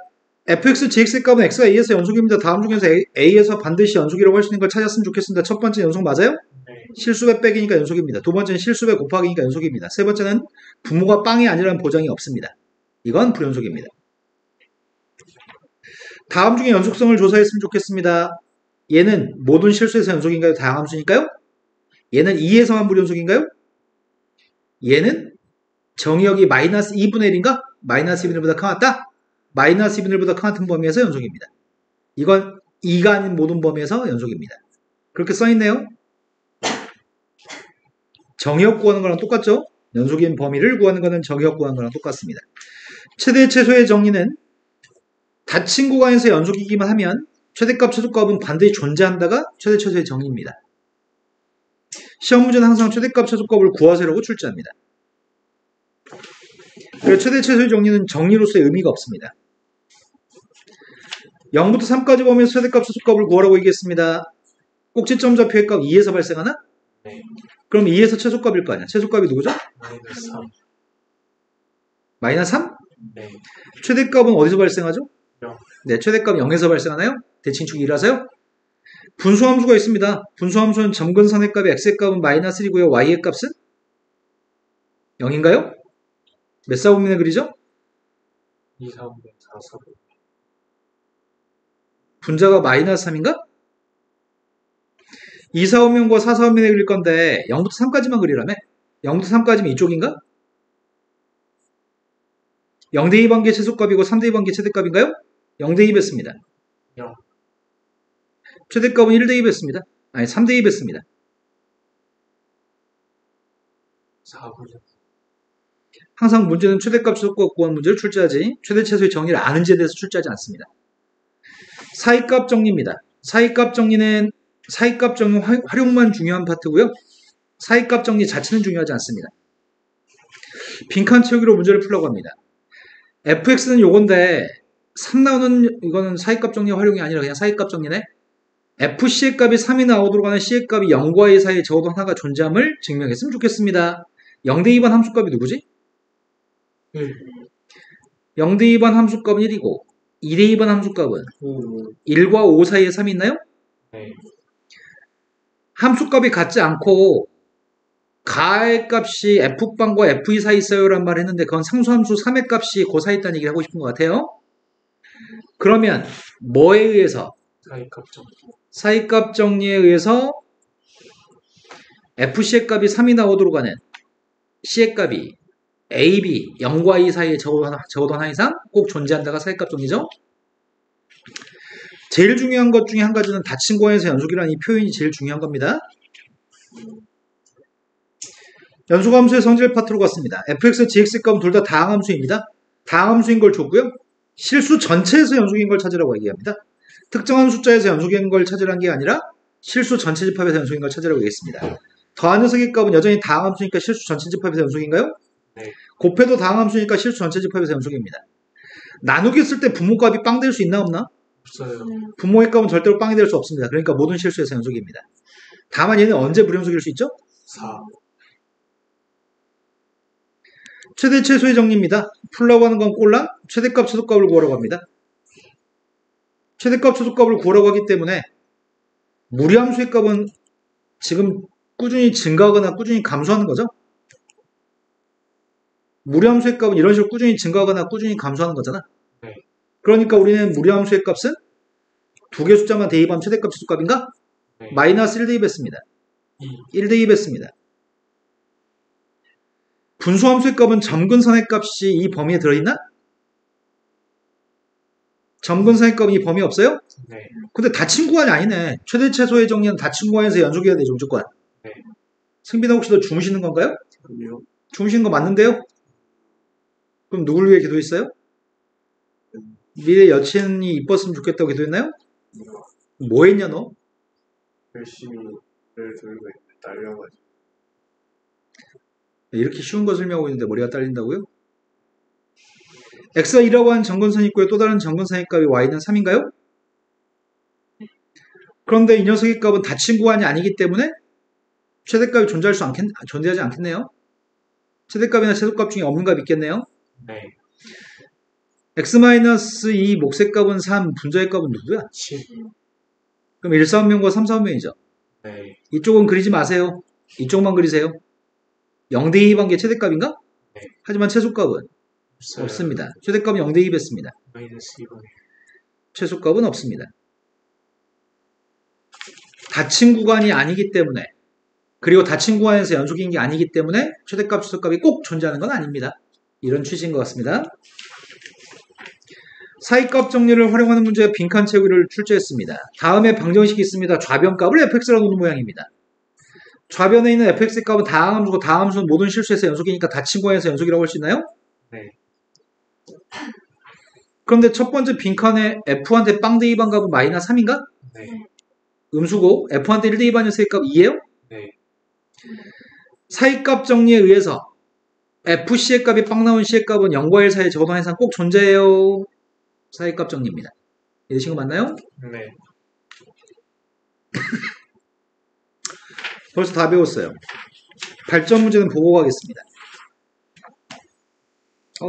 fx, gx의 값은 x가 a에서 연속입니다. 다음 중에서 a에서 반드시 연속이라고 할 수 있는 걸 찾았으면 좋겠습니다. 첫 번째 연속 맞아요? 네. 실수배 빼기니까 연속입니다. 두 번째는 실수배 곱하기니까 연속입니다. 세 번째는 부모가 빵이 아니라는 보장이 없습니다. 이건 불연속입니다. 다음 중에 연속성을 조사했으면 좋겠습니다. 얘는 모든 실수에서 연속인가요? 다항함수니까요? 얘는 2에서만 불연속인가요? 얘는 정의역이 마이너스 2분의 1인가? 마이너스 2분의 1보다 커났다? 마이너스 2분의 1보다 커났던 범위에서 연속입니다. 이건 2가 아닌 모든 범위에서 연속입니다. 그렇게 써있네요. 정의역 구하는 거랑 똑같죠? 연속인 범위를 구하는 거는 정의역 구하는 거랑 똑같습니다. 최대 최소의 정의는 닫힌 구간에서 연속이기만 하면 최대값 최소값은 반드시 존재한다가 최대 최소의 정의입니다. 시험 문제는 항상 최대값 최소값을 구하세요라고 출제합니다. 그래서 최대 최소의 정의는 정의로서의 의미가 없습니다. 0부터 3까지 보면 최대값 최소값을 구하라고 얘기했습니다. 꼭지점 좌표의 값 2에서 발생하나? 네. 그럼 2에서 최소값일 거 아니야. 최소값이 누구죠? 마이너스 3. 마이너스 3? 네. 최대값은 어디서 발생하죠? 0. 네, 최대값 0에서 발생하나요? 대칭축 1라서요? 분수함수가 있습니다. 분수함수는 점근선의 값이 x의 값은 마이너스 1이고요. y의 값은 0인가요? 몇 사분면에 그리죠? 2, 4분의 4, 4분의 분자가 마이너스 3인가? 2, 4분면과 4, 4분면에 그릴 건데 0부터 3까지만 그리라며? 0부터 3까지면 이쪽인가? 0대 2 반기의 최소값이고 3대 2 반기의 최대값인가요? 0대 2 뺐습니다. 0. 최대값은 1대 2 뺐습니다. 아니 3대 2 뺐습니다. 4분의 항상 문제는 최대값 최소값 구하는 문제를 출제하지 최대 최소의 정의를 아는지에 대해서 출제하지 않습니다. 사이값 정리입니다. 사이값 정리는 사이값 정리 활용만 중요한 파트고요. 사이값 정리 자체는 중요하지 않습니다. 빈칸 채우기로 문제를 풀려고 합니다. fx는 요건데 3 나오는 이거는 사이값 정리 활용이 아니라 그냥 사이값 정리네. fc의 값이 3이 나오도록 하는 c의 값이 0과 2 사이에 적어도 하나가 존재함을 증명했으면 좋겠습니다. 0대 2번 함수값이 누구지? 1, 0대 2번 함수값은 1이고 2대 2번 함수값은 5, 1과 5 사이에 3이 있나요? 네, 함수값이 같지 않고 가의 값이 f방과 f2 사이 있어요 란 말을 했는데 그건 상수함수 3의 값이 그 사이 있다는 얘기를 하고 싶은 것 같아요. 그러면 뭐에 의해서? 사이값 정리. 사이값 정리에 의해서 fc의 값이 3이 나오도록 하는 c의 값이 a, b, 0과 2 사이에 적어도 하나 이상 꼭 존재한다가 사이값 정리죠. 제일 중요한 것 중에 한 가지는 닫힌 공간에서 연속이라는 이 표현이 제일 중요한 겁니다. 연속함수의 성질 파트로 갔습니다. fx, gx의 값은 둘 다 다항함수입니다. 다항함수인 걸 줬고요. 실수 전체에서 연속인 걸 찾으라고 얘기합니다. 특정한 숫자에서 연속인 걸 찾으라는 게 아니라 실수 전체 집합에서 연속인 걸 찾으라고 얘기했습니다. 더한 녀석의 값은 여전히 다항함수니까 실수 전체 집합에서 연속인가요? 네. 곱해도 다항함수니까 실수 전체 집합에서 연속입니다. 나누기 쓸 때 부모값이 빵 될 수 있나 없나? 없어요. 부모의 값은 절대로 빵이 될 수 없습니다. 그러니까 모든 실수에서 연속입니다. 다만 얘는 언제 불연속일 수 있죠? 4, 최대 최소의 정리입니다. 풀라고 하는 건 꼴랑 최대값 최소값을 구하라고 합니다. 최대값 최소값을 구하라고 하기 때문에 무리함수의 값은 지금 꾸준히 증가하거나 꾸준히 감소하는 거죠. 무리함수의 값은 이런 식으로 꾸준히 증가하거나 꾸준히 감소하는 거잖아. 네. 그러니까 우리는 무리함수의 값은 두 개 숫자만 대입하면 최대값 최소값인가? 네. 마이너스 1 대입했습니다. 2, 1 대입했습니다. 분수함수의 값은 점근선의 값이 이 범위에 들어있나? 점근선의 값은 이 범위에 없어요? 네, 근데 닫힌 구간이 아니네. 최대 최소의 정리는 닫힌 구간에서 연속해야 되죠, 무조건. 네. 승빈아 혹시 너 주무시는 건가요? 그럼요. 주무시는 거 맞는데요? 그럼 누굴 위해 기도했어요? 미래 여친이 이뻤으면 좋겠다고 기도했나요? 뭐 했냐 너? 열심히 를 들고 있는데 딸려가지고. 이렇게 쉬운 거 설명하고 있는데 머리가 딸린다고요? x가 2라고 하는 점근선이 있고요. 또 다른 점근선의 값이 y는 3인가요? 그런데 이 녀석의 값은 닫힌 구간이 아니기 때문에 최대값이 존재하지 않겠네요. 최대값이나 최소값 중에 없는 값이 있겠네요. 네, x-2 몫의 값은 3, 분자의 값은 누구야? 7, 그럼 1, 4분면과 3, 4분면이죠. 네, 이쪽은 그리지 마세요. 이쪽만 그리세요. 0대 2 관계 최대값인가? 네. 하지만 최소값은 없어요. 없습니다. 최대값은 0대 2 뺐습니다. 마이너스 2분의 최소값은 없습니다. 닫힌 구간이 아니기 때문에 그리고 닫힌 구간에서 연속인 게 아니기 때문에 최대값, 최소값이 꼭 존재하는 건 아닙니다. 이런 취지인 것 같습니다. 사이값 정리를 활용하는 문제 빈칸 채우기를 출제했습니다. 다음에 방정식이 있습니다. 좌변값을 fx라고 놓는 모양입니다. 좌변에 있는 fx의 값은 다항함수고 다항함수는 모든 실수에서 연속이니까 닫힌 구간에서 연속이라고 할 수 있나요? 네, 그런데 첫 번째 빈칸에 f한테 빵 대입한 값은 마이너스 3인가? 네, 음수고 f한테 1 대입한 녀석의 값 2예요? 네, 사이값 정리에 의해서 fc의 값이 빵 나온 c의 값은 0과 1 사이에 적어도 항상 꼭 존재해요. 사이값 정리입니다. 이해되신 거 맞나요? 네. 벌써 다 배웠어요. 발전 문제는 보고 가겠습니다.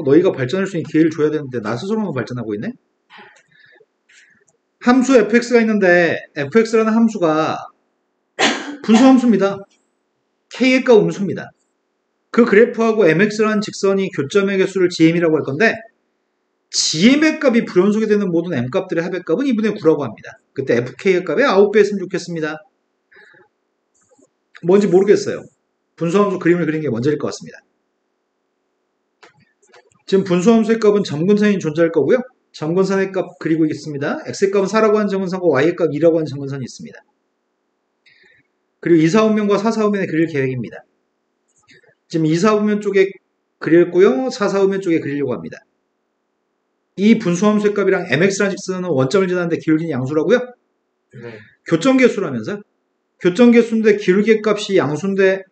너희가 발전할 수 있는 기회를 줘야 되는데 나 스스로만 발전하고 있네? 함수 fx가 있는데 fx라는 함수가 분수함수입니다. k의 값 음수입니다. 그 그래프하고 mx라는 직선이 교점의 개수를 gm이라고 할 건데 gm의 값이 불연속이 되는 모든 m값들의 합의값은 2분의 9라고 합니다. 그때 fk의 값의 9배 했으면 좋겠습니다. 뭔지 모르겠어요. 분수함수 그림을 그린 게 먼저일 것 같습니다. 지금 분수함수의 값은 점근선이 존재할 거고요. 점근선의 값 그리고 있습니다. x의 값은 4라고 하는 점근선과 y의 값 2라고 하는 점근선이 있습니다. 그리고 2, 4분면과 4, 4분면에 그릴 계획입니다. 지금 2, 4분면 쪽에 그렸고요. 4, 4분면 쪽에 그리려고 합니다. 이 분수함수의 값이랑 mx라는 직선은 원점을 지나는데 기울기는 양수라고요? 네. 교점계수라면서요? 교점계수인데 기울기 값이 양수인데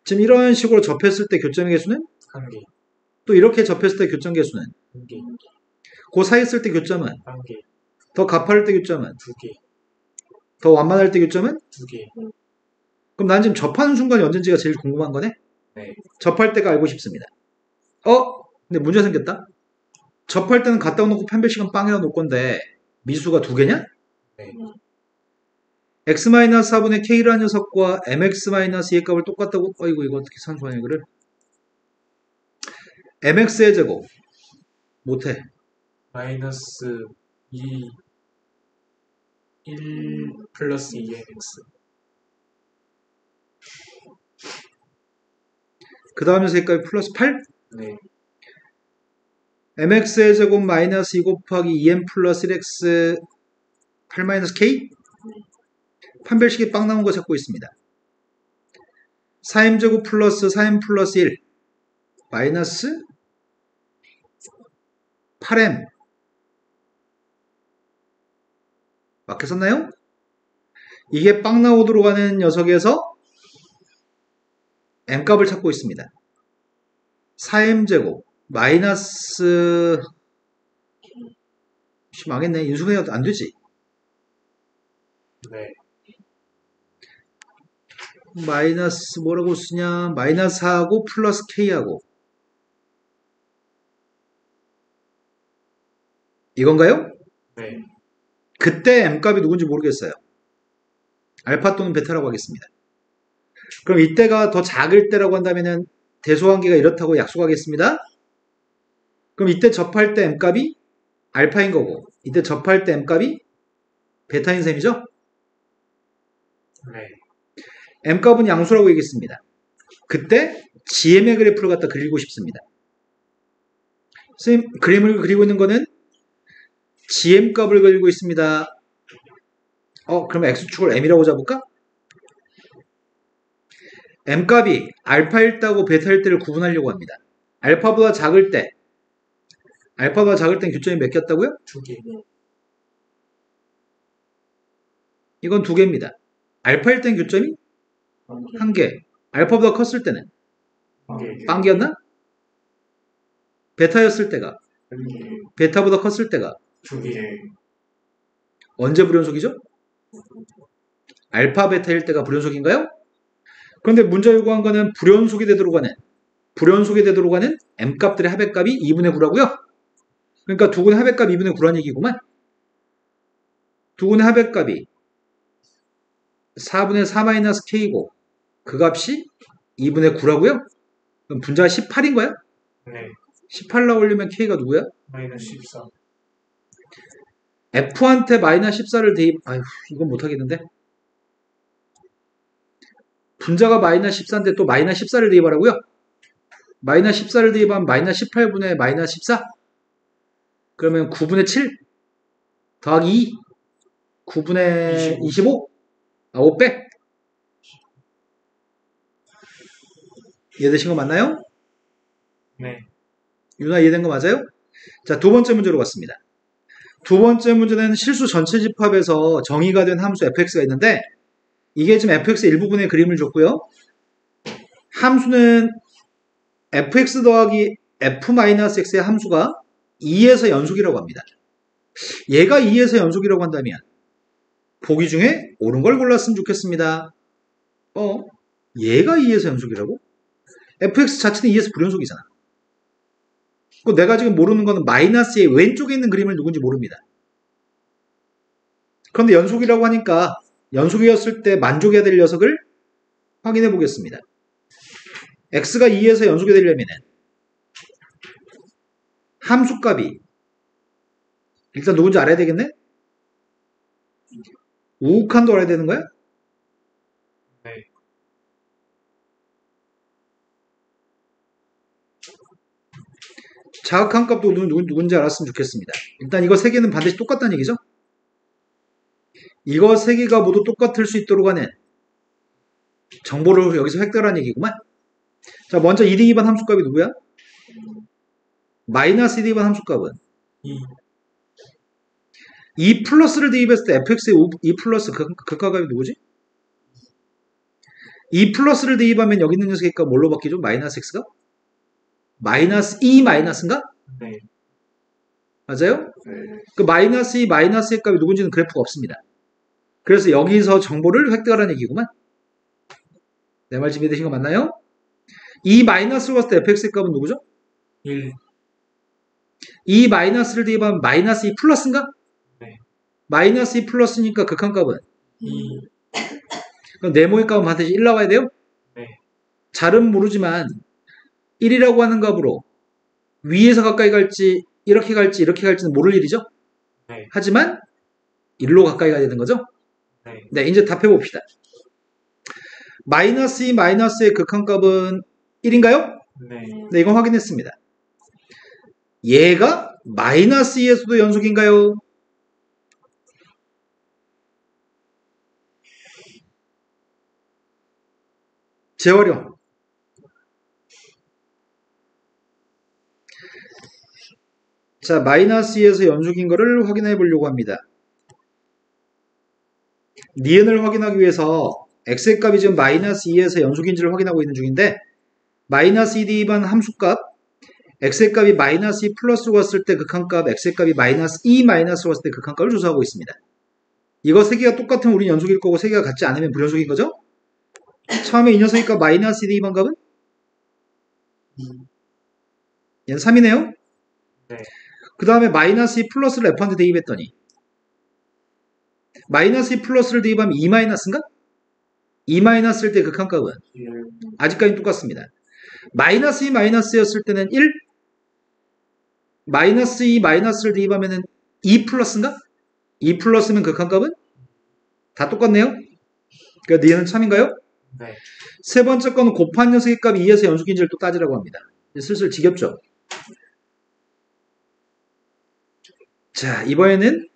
지금 이런 식으로 접했을 때 교점의 개수는? 1개. 또 이렇게 접했을 때 교점계수는? 2개. 그 사이 있을 때 교점은? 1개. 더 가파를 때 교점은? 2개. 더 완만할 때 교점은? 2개. 그럼 난 지금 접하는 순간이 언젠지가 제일 궁금한 거네? 네. 접할 때가 알고 싶습니다. 근데 문제 생겼다? 접할 때는 갖다 놓고 판별식은 빵이라 놓을 건데 미수가 2개냐? 네. x-4분의 k라는 녀석과 mx-2의 값을 똑같다고 이거 어떻게 산수하냐 이거를 mx의 제곱 못해. 마이너스 2, 1 플러스 2nx. 그 다음 녀석의 값이 플러스 8? 네. mx의 제곱 마이너스 2 곱하기 2n 플러스 1x 8 마이너스 k? 판별식이 빵 나온 거 찾고 있습니다. 4m제곱 플러스 4m 플러스 1 마이너스 8m 맞게 썼나요? 이게 빵 나오도록 하는 녀석에서 m값을 찾고 있습니다. 4m제곱 마이너스 망했네. 인수분해가 안 되지. 네. 마이너스 뭐라고 쓰냐? 마이너스 4하고 플러스 k하고 이건가요? 네. 그때 m값이 누군지 모르겠어요. 알파 또는 베타라고 하겠습니다. 그럼 이때가 더 작을 때라고 한다면은 대소관계가 이렇다고 약속하겠습니다. 그럼 이때 접할 때 m값이 알파인 거고 이때 접할 때 m값이 베타인 셈이죠? 네. m값은 양수라고 얘기했습니다. 그때 gm의 그래프를 갖다 그리고 싶습니다. 선생님 그림을 그리고 있는 거는 gm값을 그리고 있습니다. 그럼 x축을 m이라고 잡을까? m값이 알파일 때하고 베타일 때를 구분하려고 합니다. 알파보다 작을 때 교점이 몇 개였다고요? 2개. 이건 2개입니다. 알파일 때는 교점이 1개. 알파보다 컸을 때는 1개. 빵개였나? 베타였을 때가 1개. 베타보다 컸을 때가 2개. 언제 불연속이죠? 알파 베타일 때가 불연속인가요? 그런데 문제 요구한 거는 불연속이 되도록 하는 m값들의 합의값이 2분의 9라고요? 그러니까 두 군의 합의값 2분의 9란 얘기구만. 두 군의 합의값이 4분의 4-k이고 그 값이 2분의 9라고요? 그럼 분자가 18인 거야? 네. 18 나오려면 k가 누구야? 마이너스 14. f한테 마이너스 14를 대입 이건 못하겠는데 분자가 마이너스 14인데 또 마이너스 14를 대입하라고요? 마이너스 14를 대입하면 마이너스 18분의 마이너스 14? 그러면 9분의 7 더하기 2 9분의 25? 5배? 이해되신 거 맞나요? 네. 유나 이해된 거 맞아요? 자, 두 번째 문제로 갔습니다. 두 번째 문제는 실수 전체 집합에서 정의가 된 함수 fx가 있는데 이게 지금 fx의 일부분의 그림을 줬고요. 함수는 fx 더하기 f-x의 함수가 2에서 연속이라고 합니다. 얘가 2에서 연속이라고 한다면 보기 중에 옳은 걸 골랐으면 좋겠습니다. 얘가 2에서 연속이라고? fx 자체는 2에서 불연속이잖아. 내가 지금 모르는 거는 마이너스의 왼쪽에 있는 그림을 누군지 모릅니다. 그런데 연속이라고 하니까 연속이었을 때 만족해야 될 녀석을 확인해 보겠습니다. x가 2에서 연속이 되려면 함수값이 일단 누군지 알아야 되겠네? 우욱한도 알아야 되는 거야? 네. 자극한 값도 누군지 알았으면 좋겠습니다. 일단 이거 세 개는 반드시 똑같다는 얘기죠? 이거 세 개가 모두 똑같을 수 있도록 하는 정보를 여기서 획득하라는 얘기구만. 자, 먼저 2대 2반 함수값이 누구야? 마이너스 2대 2반 함수값은 2 플러스를 대입했을 때 fx의 2 플러스 극하값이 누구지? 2 플러스를 대입하면 여기 있는 녀석의 값 뭘로 바뀌죠? 마이너스 x가? 마이너스 2 마이너스인가? 네. 맞아요? 네. 그 마이너스 2 마이너스의 값이 누군지는 그래프가 없습니다. 그래서 여기서 정보를 획득하라는 얘기구만. 내 말 준비되신 거 맞나요? 2 마이너스로 봤을 때 fx의 값은 누구죠? 1. 2 마이너스를 대입하면 마이너스 2 플러스인가? 네. 마이너스 2 플러스니까 극한값은 2. 그럼 네모의 값은 반드시 1 나와야 돼요? 네. 잘은 모르지만 1이라고 하는 값으로 위에서 가까이 갈지 이렇게 갈지는 모를 일이죠? 네. 하지만 1로 가까이 가야 되는 거죠? 네. 네, 이제 답해봅시다. 마이너스 2 마이너스의 극한값은 1인가요? 네. 네, 이건 확인했습니다. 얘가 마이너스 2에서도 연속인가요? 재활용. 자, 마이너스 2에서 연속인 거를 확인해 보려고 합니다. 니은을 확인하기 위해서 x의 값이 지금 마이너스 2에서 연속인지를 확인하고 있는 중인데 마이너스 2대 2반 함수값 x의 값이 마이너스 2 플러스로 갔을 때 극한값 x의 값이 마이너스 2 마이너스로 갔을 때 극한값을 조사하고 있습니다. 이거 세 개가 똑같으면 우린 연속일 거고 세 개가 같지 않으면 불연속인 거죠? 처음에 이 녀석의 값 마이너스 2대 2반 값은? 얘는 3이네요? 네. 그 다음에 마이너스 2 플러스를 f한테 대입했더니 마이너스 2 플러스를 대입하면 2 마이너스인가? 2 마이너스일 때 극한값은? 1. 아직까지는 똑같습니다. 마이너스 2 마이너스였을 때는 1, 마이너스 2 마이너스를 대입하면 2 플러스인가? 2 플러스면 극한값은? 다 똑같네요? 그러니까 얘는 참인가요? 네. 세 번째 거는 곱한 녀석의 값이 2에서 연속인지를 또 따지라고 합니다. 슬슬 지겹죠? 자, 이번에는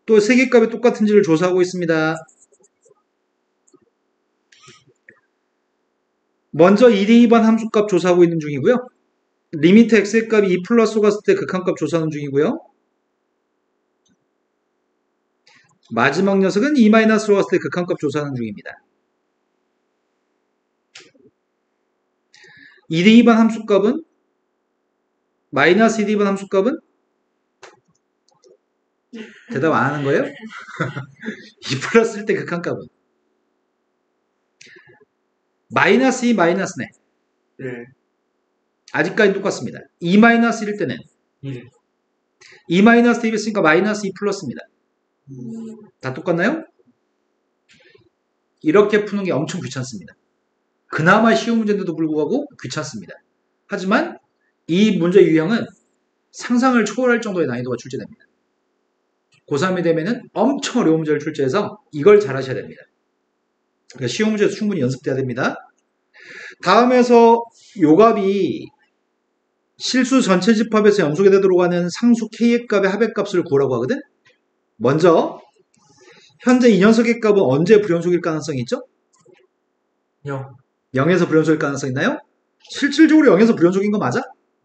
또 세 개 값이 똑같은지를 조사하고 있습니다. 먼저 2대 2반 함수값 조사하고 있는 중이고요. 리미트 x의 값이 2 플러스로 갔을 때 극한값 조사하는 중이고요. 마지막 녀석은 2 마이너스로 갔을 때 극한값 조사하는 중입니다. 2대 2반 함수값은 마이너스 2대 2반 함수값은 대답 안 하는 거예요? 2 플러스일 때 극한값은 마이너스 2 마이너스네. 1. 아직까지 똑같습니다. 2 마이너스일 때는 1. 2 마이너스 대입했으니까 마이너스 2 플러스입니다. 다 똑같나요? 이렇게 푸는 게 엄청 귀찮습니다. 그나마 쉬운 문제인데도 불구하고 귀찮습니다. 하지만 이 문제 유형은 상상을 초월할 정도의 난이도가 출제됩니다. 고3이 되면은 엄청 어려운 문제를 출제해서 이걸 잘 하셔야 됩니다. 그러니까 쉬운 문제에서 충분히 연습돼야 됩니다. 다음에서 요 값이 실수 전체 집합에서 연속이 되도록 하는 상수 k의 값의 합의 값을 구하라고 하거든. 먼저 현재 이 녀석의 값은 언제 불연속일 가능성이 있죠? 0. 0에서 불연속일 가능성이 있나요? 실질적으로 0에서 불연속인 거 맞아?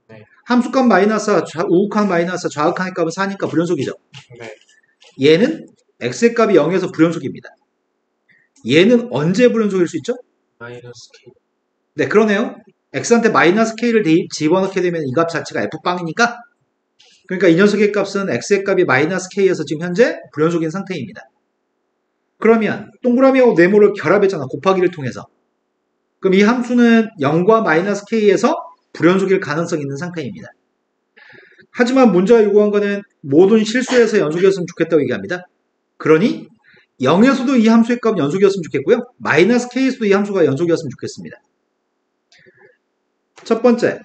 네. 함수값 마이너스 우욱한 마이너스 좌극한의 값은 4니까 불연속이죠. 네. 얘는 x의 값이 0에서 불연속입니다. 얘는 언제 불연속일 수 있죠? 마이너스 K. 네, 그러네요. x한테 마이너스 k를 집어넣게 되면 이 값 자체가 f빵이니까 그러니까 이 녀석의 값은 x의 값이 마이너스 k에서 지금 현재 불연속인 상태입니다. 그러면 동그라미하고 네모를 결합했잖아. 곱하기를 통해서. 그럼 이 함수는 0과 마이너스 k에서 불연속일 가능성이 있는 상태입니다. 하지만 문제가 요구한 거는 모든 실수에서 연속이었으면 좋겠다고 얘기합니다. 그러니 0에서도 이 함수의 값은 연속이었으면 좋겠고요. 마이너스 k에서도 이 함수가 연속이었으면 좋겠습니다. 첫 번째,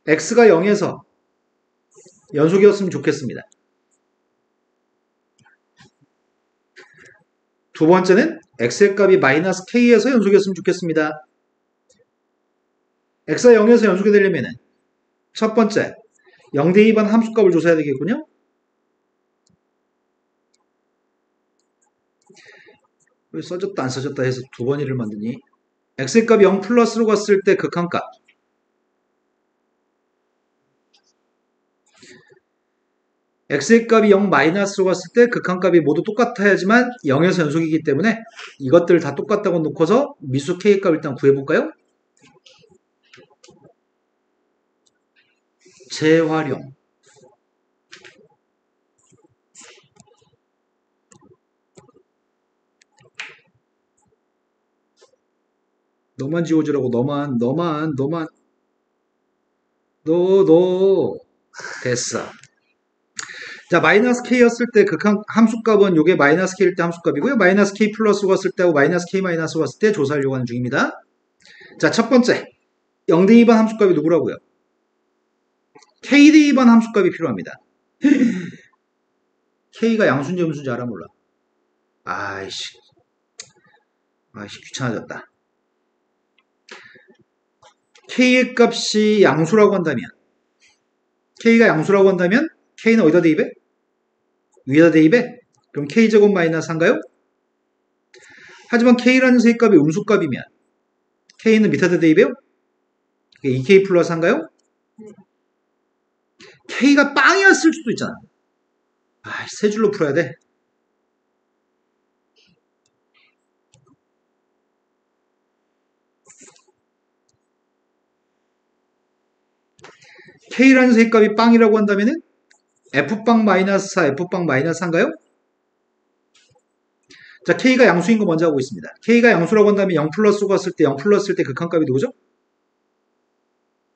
x가 0에서 연속이었으면 좋겠습니다. 두 번째는 x의 값이 마이너스 k에서 연속이었으면 좋겠습니다. x가 0에서 연속이 되려면 첫 번째, 0대 2반 함수값을 조사해야 되겠군요. 왜 써졌다 안 써졌다 해서 두 번 일을 만드니? x의 값이 0 플러스로 갔을 때 극한값. x의 값이 0 마이너스로 갔을 때 극한값이 모두 똑같아야지만 0에서 연속이기 때문에 이것들 다 똑같다고 놓고서 미수 k의 값 일단 구해볼까요? 재활용. 너만 지워주라고. 너만 너 됐어. 자, 마이너스 k였을 때 극한 함수값은 요게 마이너스 k일 때 함수값이고요. 마이너스 k 플러스로 갔을 때하고 마이너스 k 마이너스로 갔을 때 조사하려고 하는 중입니다. 자, 첫 번째 0대 2반 함수값이 누구라고요? k 대 2반 함수값이 필요합니다. k가 양수인지 음수인지 알아 몰라. 아이씨 귀찮아졌다. k의 값이 양수라고 한다면 k가 양수라고 한다면 k는 어디다 대입해? 위에다 대입해? 그럼 k제곱 마이너스 1인가요? 하지만 k라는 수의 값이 음수값이면 k는 밑에다 대입해요? 2k 플러스 1인가요? k가 빵이었을 수도 있잖아. 세 줄로 풀어야 돼. k라는 수의 값이 빵이라고 한다면은 f빵 마이너스 4, f빵 마이너스 4인가요? 자, k가 양수인 거 먼저 하고 있습니다. k가 양수라고 한다면 0 플러스로 갔을 때 0 플러스일 때 극한값이 누구죠?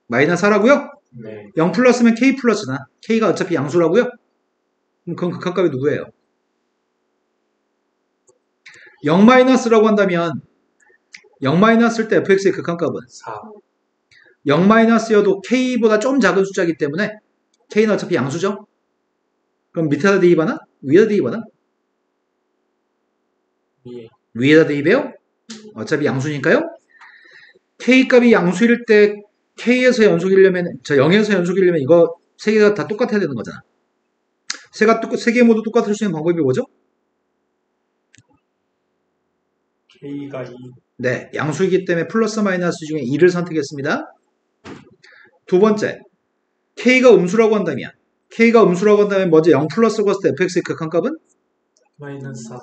마이너스 4라고요? 네. 0 플러스면 k 플러스나 k가 어차피 양수라고요? 그럼 그건 극한값이 누구예요? 0 마이너스라고 한다면 0 마이너스일 때 fx의 극한값은 4. 0 마이너스여도 k보다 좀 작은 숫자이기 때문에 k는 어차피 양수죠? 그럼 밑에다 대입하나? 위에다 대입하나? 위에. 위에다 대입해요? 어차피 양수니까요? k값이 양수일 때 k에서 연속이려면 0에서 연속이려면 이거 세 개가 다 똑같아야 되는 거잖아. 세 개 모두 똑같을 수 있는 방법이 뭐죠? k가 2. 네, 양수이기 때문에 플러스 마이너스 중에 2를 선택했습니다. 두 번째, k가 음수라고 한다면 먼저 0 플러스로 갔을 때 fx의 극한값은 마이너스 4.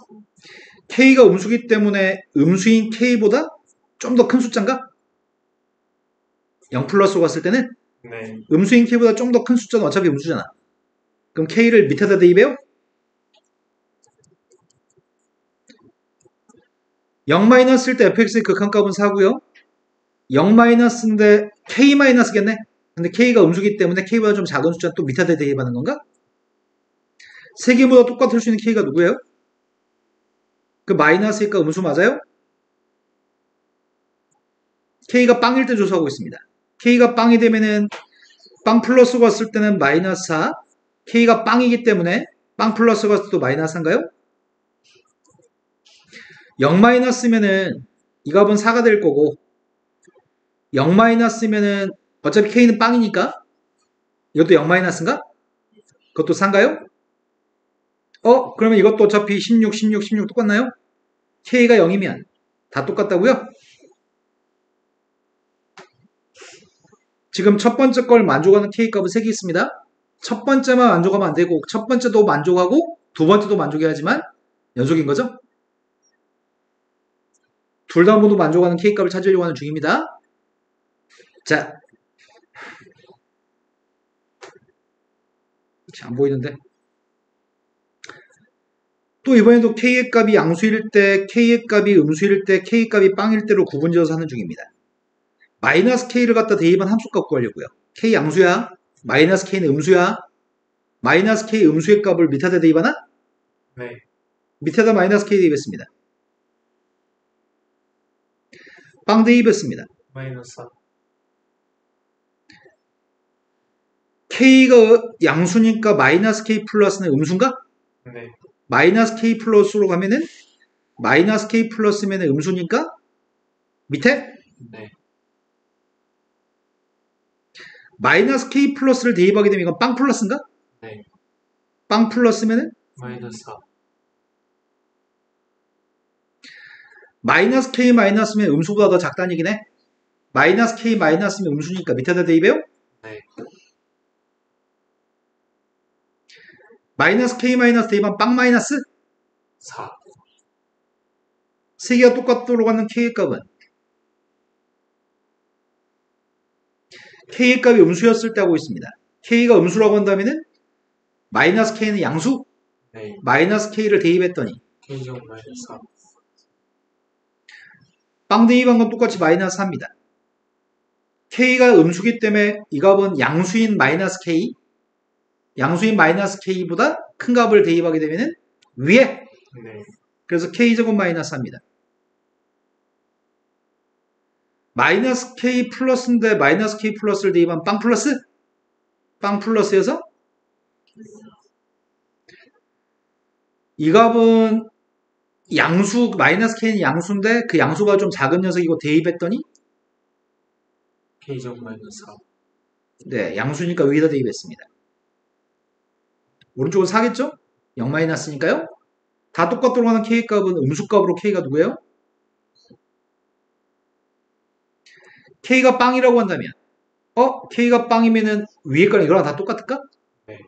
k가 음수기 때문에 음수인 k보다 좀 더 큰 숫자인가? 0 플러스로 갔을 때는 네. 음수인 k보다 좀 더 큰 숫자는 어차피 음수잖아. 그럼 k를 밑에다 대입해요? 0 마이너스일 때 fx의 극한값은 4고요. 0 마이너스인데 k 마이너스겠네? 근데 k가 음수기 때문에 k보다 좀 작은 숫자는 또 밑에다 대입하는 건가? 세 개보다 똑같을 수 있는 k가 누구예요? 그 마이너스일까 음수 맞아요? k가 빵일 때 조사하고 있습니다. k가 빵이 되면은 빵 플러스 갔을 때는 마이너스 4, k가 빵이기 때문에 빵 플러스 갔을 때도 마이너스 4인가요? 0 마이너스면은 이 값은 4가 될 거고 0 마이너스면은 어차피 k는 빵이니까 이것도 0 마이너스인가? 그것도 4인가요? 그러면 이것도 어차피 16 똑같나요? k가 0이면 다 똑같다고요? 지금 첫 번째 걸 만족하는 k값은 3개 있습니다. 첫 번째만 만족하면 안 되고 첫 번째도 만족하고 두 번째도 만족해야지만 연속인 거죠? 둘 다 모두 만족하는 k값을 찾으려고 하는 중입니다. 자, 안 보이는데 또 이번에도 k의 값이 양수일 때, k의 값이 음수일 때, k의 값이 빵일 때로 구분지어서 하는 중입니다. 마이너스 k를 갖다 대입한 함수값 구하려고요. k 양수야, 마이너스 k는 음수야, 마이너스 k 음수의 값을 밑에다 대입하나? 네. 밑에다 마이너스 K 대입했습니다. 빵 대입했습니다. 마이너스 4. K가 양수니까 마이너스 K 플러스는 음수인가? 네. 마이너스 K 플러스로 가면은 마이너스 K 플러스면 음수니까 밑에 네. 마이너스 K 플러스를 대입하게 되면 이건 빵 플러스인가? 네. 빵 플러스면은 마이너스 4. 마이너스 K 마이너스면 음수보다 더 작다는 얘기네. 마이너스 K 마이너스면 음수니까 밑에다 대입해요? 네. 마이너스 K 마이너스 대입하면 빵 마이너스 4. 세 개가 똑같도록 하는 K의 값은 K의 값이 음수였을 때 하고 있습니다. K가 음수라고 한다면은 마이너스 K는 양수? 네. 마이너스 K를 대입했더니 K제곱 마이너스 4. 빵 대입한 건 똑같이 마이너스 4입니다. K가 음수기 때문에 이 값은 양수인 마이너스 K, 양수인 마이너스 K보다 큰 값을 대입하게 되면은 위에, 네. 그래서 K제곱 마이너스 4입니다. 마이너스 K 플러스인데 마이너스 K 플러스를 대입하면 빵 플러스? 빵 플러스여서 이 값은 양수, 마이너스 K는 양수인데 그 양수가 좀 작은 녀석이고 대입했더니 K제곱 마이너스 4. 네, 양수니까 위에다 대입했습니다. 오른쪽은 4겠죠? 0 마이너스니까요. 다 똑같도록 하는 K 값은 음수값으로 K가 누구예요? K가 빵이라고 한다면 K가 빵이면은 위에 거랑 이거랑 다 똑같을까? 네.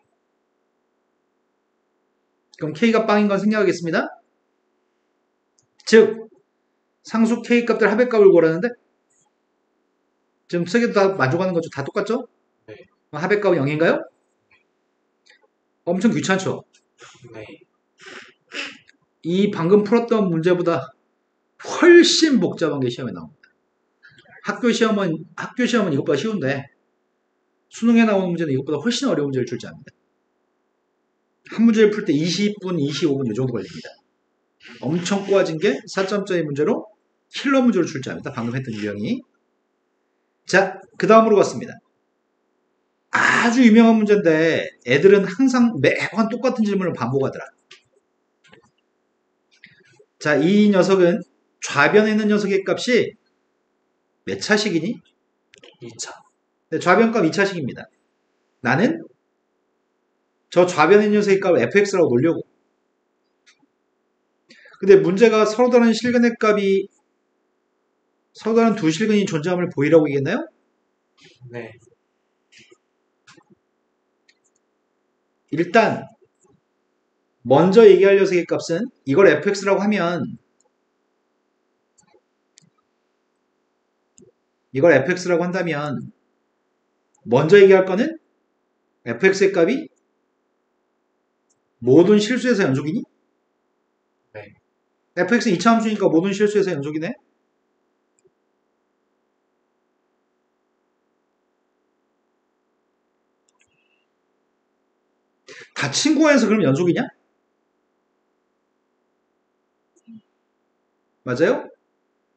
그럼 K가 빵인 건 생략하겠습니다. 즉 상수 K 값들 합의값을 구하라는데 지금 세 개 다 만족하는 거죠? 다 똑같죠? 네. 합의값은 0인가요? 엄청 귀찮죠? 네. 이 방금 풀었던 문제보다 훨씬 복잡한 게 시험에 나옵니다. 학교 시험은 이것보다 쉬운데 수능에 나오는 문제는 이것보다 훨씬 어려운 문제를 출제합니다. 한 문제를 풀 때 20분, 25분 이 정도 걸립니다. 엄청 꼬아진 게 4점짜리 문제로 킬러 문제로 출제합니다. 방금 했던 유형이. 자, 그 다음으로 갔습니다. 아주 유명한 문제인데 애들은 항상 매번 똑같은 질문을 반복하더라. 자, 이 녀석은 좌변에 있는 녀석의 값이 몇 차식이니? 2차. 네, 좌변값 2차식입니다. 나는 저 좌변에 있는 녀석의 값을 fx라고 놓으려고. 근데 문제가 서로 다른 실근의 값이 서로 다른 두 실근이 존재함을 보이라고 얘기했나요? 네. 일단 먼저 얘기할 녀석의 값은 이걸 fx라고 하면 이걸 fx라고 한다면 먼저 얘기할 거는 fx의 값이 모든 실수에서 연속이니? 네. fx는 2차 함수니까 모든 실수에서 연속이네? 닫힌 구간에서 그럼 연속이냐? 맞아요?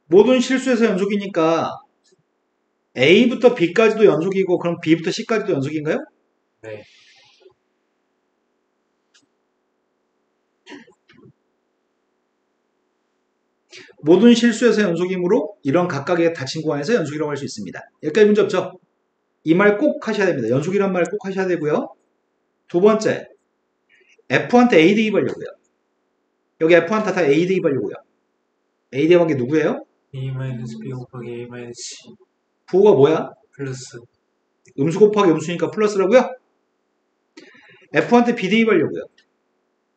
모든 실수에서 연속이니까 A부터 B까지도 연속이고 그럼 B부터 C까지도 연속인가요? 네. 모든 실수에서 연속이므로 이런 각각의 닫힌 구간에서 연속이라고 할 수 있습니다. 여기까지 문제 없죠? 이 말 꼭 하셔야 됩니다. 연속이란 말 꼭 하셔야 되고요. 두 번째, F한테 A 대입하려고요. 여기 F한테 다 A 대입하려고요. A 대입한 게 누구예요? A 마이너스 B 곱하기 A 마이너스 C. 부호가 뭐야? 플러스. 음수 곱하기 음수니까 플러스라고요? F한테 B 대입하려고요.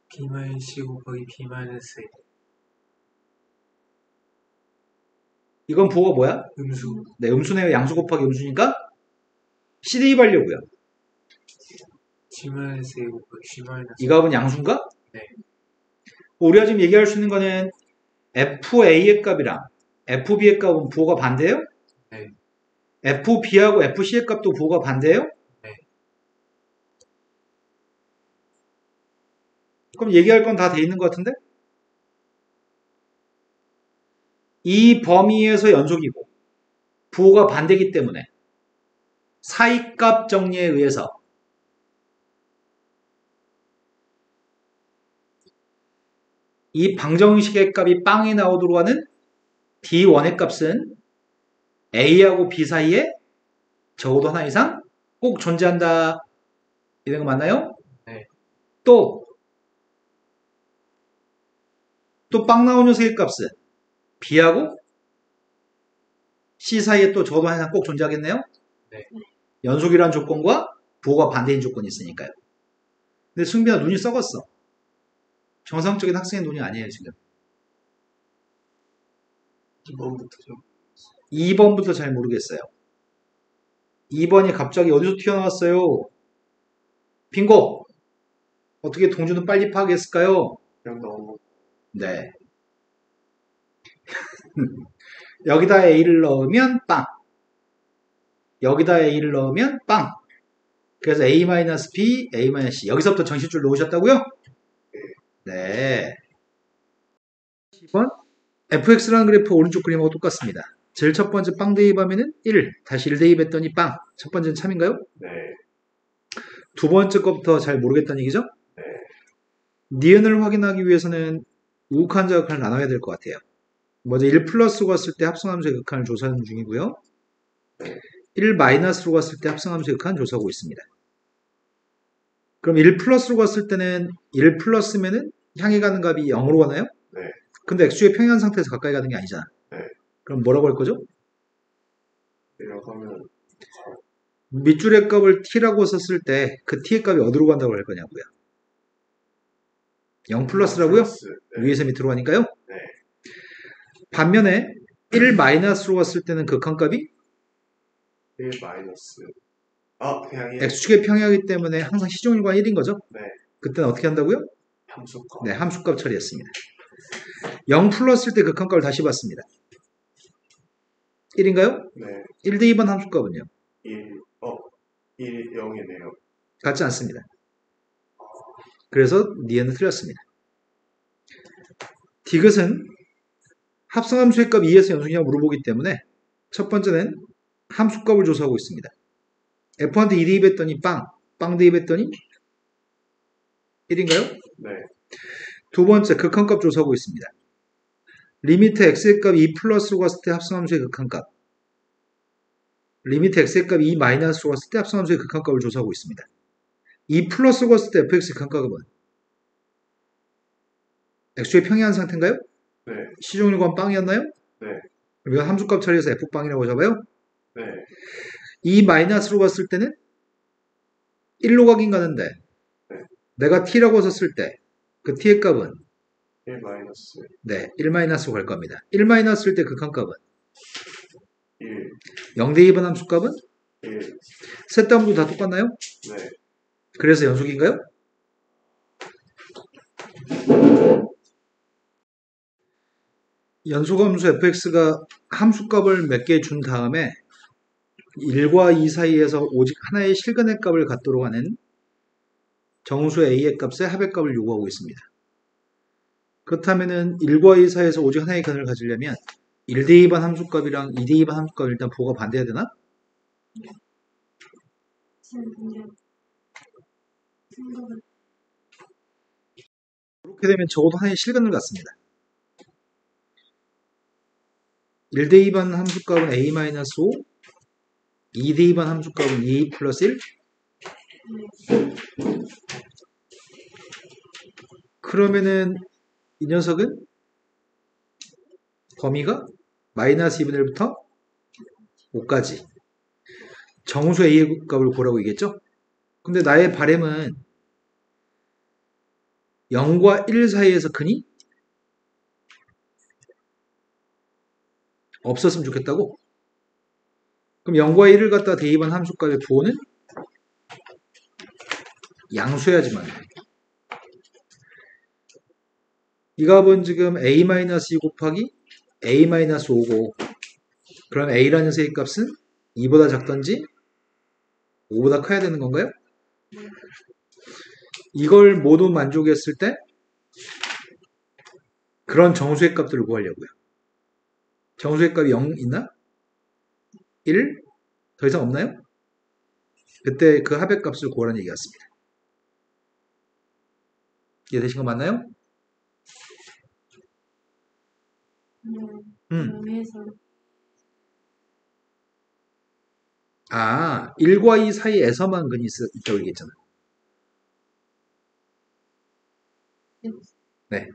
B 마이너스 C 곱하기 B 마이너스 A. 이건 부호가 뭐야? 음수. 네, 음수네요. 양수 곱하기 음수니까 C 대입하려고요. G 마이너스 A 곱하기 G 마이너스. 이 값은 양수인가? 네. 우리가 지금 얘기할 수 있는 거는 FA의 값이랑 FB의 값은 부호가 반대예요? 네. FB하고 FC의 값도 부호가 반대예요? 네. 그럼 얘기할 건 다 돼 있는 것 같은데? 이 범위에서 연속이고 부호가 반대이기 때문에 사이값 정리에 의해서 이 방정식의 값이 빵이 나오도록 하는 D1의 값은 A하고 B 사이에 적어도 하나 이상 꼭 존재한다. 이런 거 맞나요? 네. 또 빵 나온 녀석의 값은 B하고 C 사이에 또 적어도 하나 이상 꼭 존재하겠네요? 네. 연속이라는 조건과 부호가 반대인 조건이 있으니까요. 근데 승빈아 눈이 썩었어. 정상적인 학생의 눈이 아니에요, 지금. 2번부터죠. 2번부터 잘 모르겠어요. 2번이 갑자기 어디서 튀어나왔어요? 빙고! 어떻게 동주는 빨리 파악했을까요? 그냥 너무 네. 여기다 A를 넣으면 빵. 여기다 A를 넣으면 빵. 그래서 A-B, A-C. 여기서부터 정식줄 놓으셨다고요? 네. 10번. fx라는 그래프 오른쪽 그림하고 똑같습니다. 제일 첫 번째 빵 대입하면은 1. 다시 1 대입했더니 빵. 첫 번째는 참인가요? 네. 두 번째 것부터 잘 모르겠다는 얘기죠? 네. 니은을 확인하기 위해서는 우극한 자극한을 나눠야 될 것 같아요. 먼저 1 플러스로 갔을 때 합성함수의 극한을 조사하는 중이고요. 1 마이너스로 갔을 때 합성함수의 극한을 조사하고 있습니다. 그럼 1 플러스로 갔을 때는 1 플러스면은 향해 가는 값이 0으로 가나요? 네. 근데 x축의 평행한 상태에서 가까이 가는 게 아니잖아. 네. 그럼 뭐라고 할 거죠? 내려가면 밑줄의 값을 t라고 썼을 때 그 t의 값이 어디로 간다고 할 거냐고요. 0 플러스라고요? 플러스. 네. 위에서 밑으로 가니까요. 네. 반면에 1 마이너스로 갔을 때는 극한값이 1 마이너스. 그냥 1. x축의 평행이기 때문에 항상 시종일관 1인 거죠. 네. 그때는 어떻게 한다고요? 함수값. 네, 함수값 처리했습니다. 0 플러스일 때 극한값을 다시 봤습니다. 1인가요? 네. 1 대 2번 함수값은요? 1. 1이 0이네요. 같지 않습니다. 그래서 니은은 틀렸습니다. 디귿은 합성함수의 값 2에서 연속이냐고 물어보기 때문에 첫 번째는 함수값을 조사하고 있습니다. F한테 2 대입했더니 빵 대입했더니 1인가요? 네. 두 번째 극한값 조사하고 있습니다. 리미트 x의 값이 2 플러스로 갔을 때 합성함수의 극한값, 리미트 x의 값이 2 마이너스로 갔을 때 합성함수의 극한값을 조사하고 있습니다. 2 플러스로 갔을 때 fx의 극한값은 x축의 평행한 상태인가요? 네. 시종일관 빵이었나요? 네. 그럼 이건 함수값 처리해서 f빵이라고 잡아요? 네. 2 마이너스로 갔을 때는 1로 가긴 가는데 네. 내가 t라고 썼을 때 그 t의 값은 1 마이너스. 네, 1 마이너스로 갈 겁니다. 1 마이너스일 때 극한값은 1. 0 대 2번 함수값은 1. 셋 다 모두 다 똑같나요? 네. 그래서 연속인가요? 연속함수 fx가 함수값을 몇 개 준 다음에 1과 2 사이에서 오직 하나의 실근의 값을 갖도록 하는 정수 a의 값의 합의 값을 요구하고 있습니다. 그렇다면은 1과 2 사이에서 오직 하나의 근을 가지려면 1 대 2번 함수값이랑 2 대 2번 함수값 일단 부호가 반대해야 되나? 그렇게 되면 적어도 하나의 실근을 갖습니다. 1 대 2번 함수값은 a-5, 2 대 2번 함수값은 2a 플러스 1. 그러면은 이 녀석은 범위가 마이너스 2분의 1부터 5까지 정수 a의 값을 구하라고 얘기했죠? 근데 나의 바램은 0과 1 사이에서 근이 없었으면 좋겠다고? 그럼 0과 1을 갖다 대입한 함수값의 부호는 양수해야지만 이 값은 지금 a-2 곱하기 a-5고 그럼 a라는 녀석의 값은 2보다 작던지 5보다 커야 되는 건가요? 이걸 모두 만족했을 때 그런 정수의 값들을 구하려고요. 정수의 값이 0 있나? 1? 더 이상 없나요? 그때 그 합의 값을 구하라는 얘기 같습니다. 이해되신 거 맞나요? 그래서 아, 1과 2 사이에서만 근이 있다고 얘기했잖아요. 네.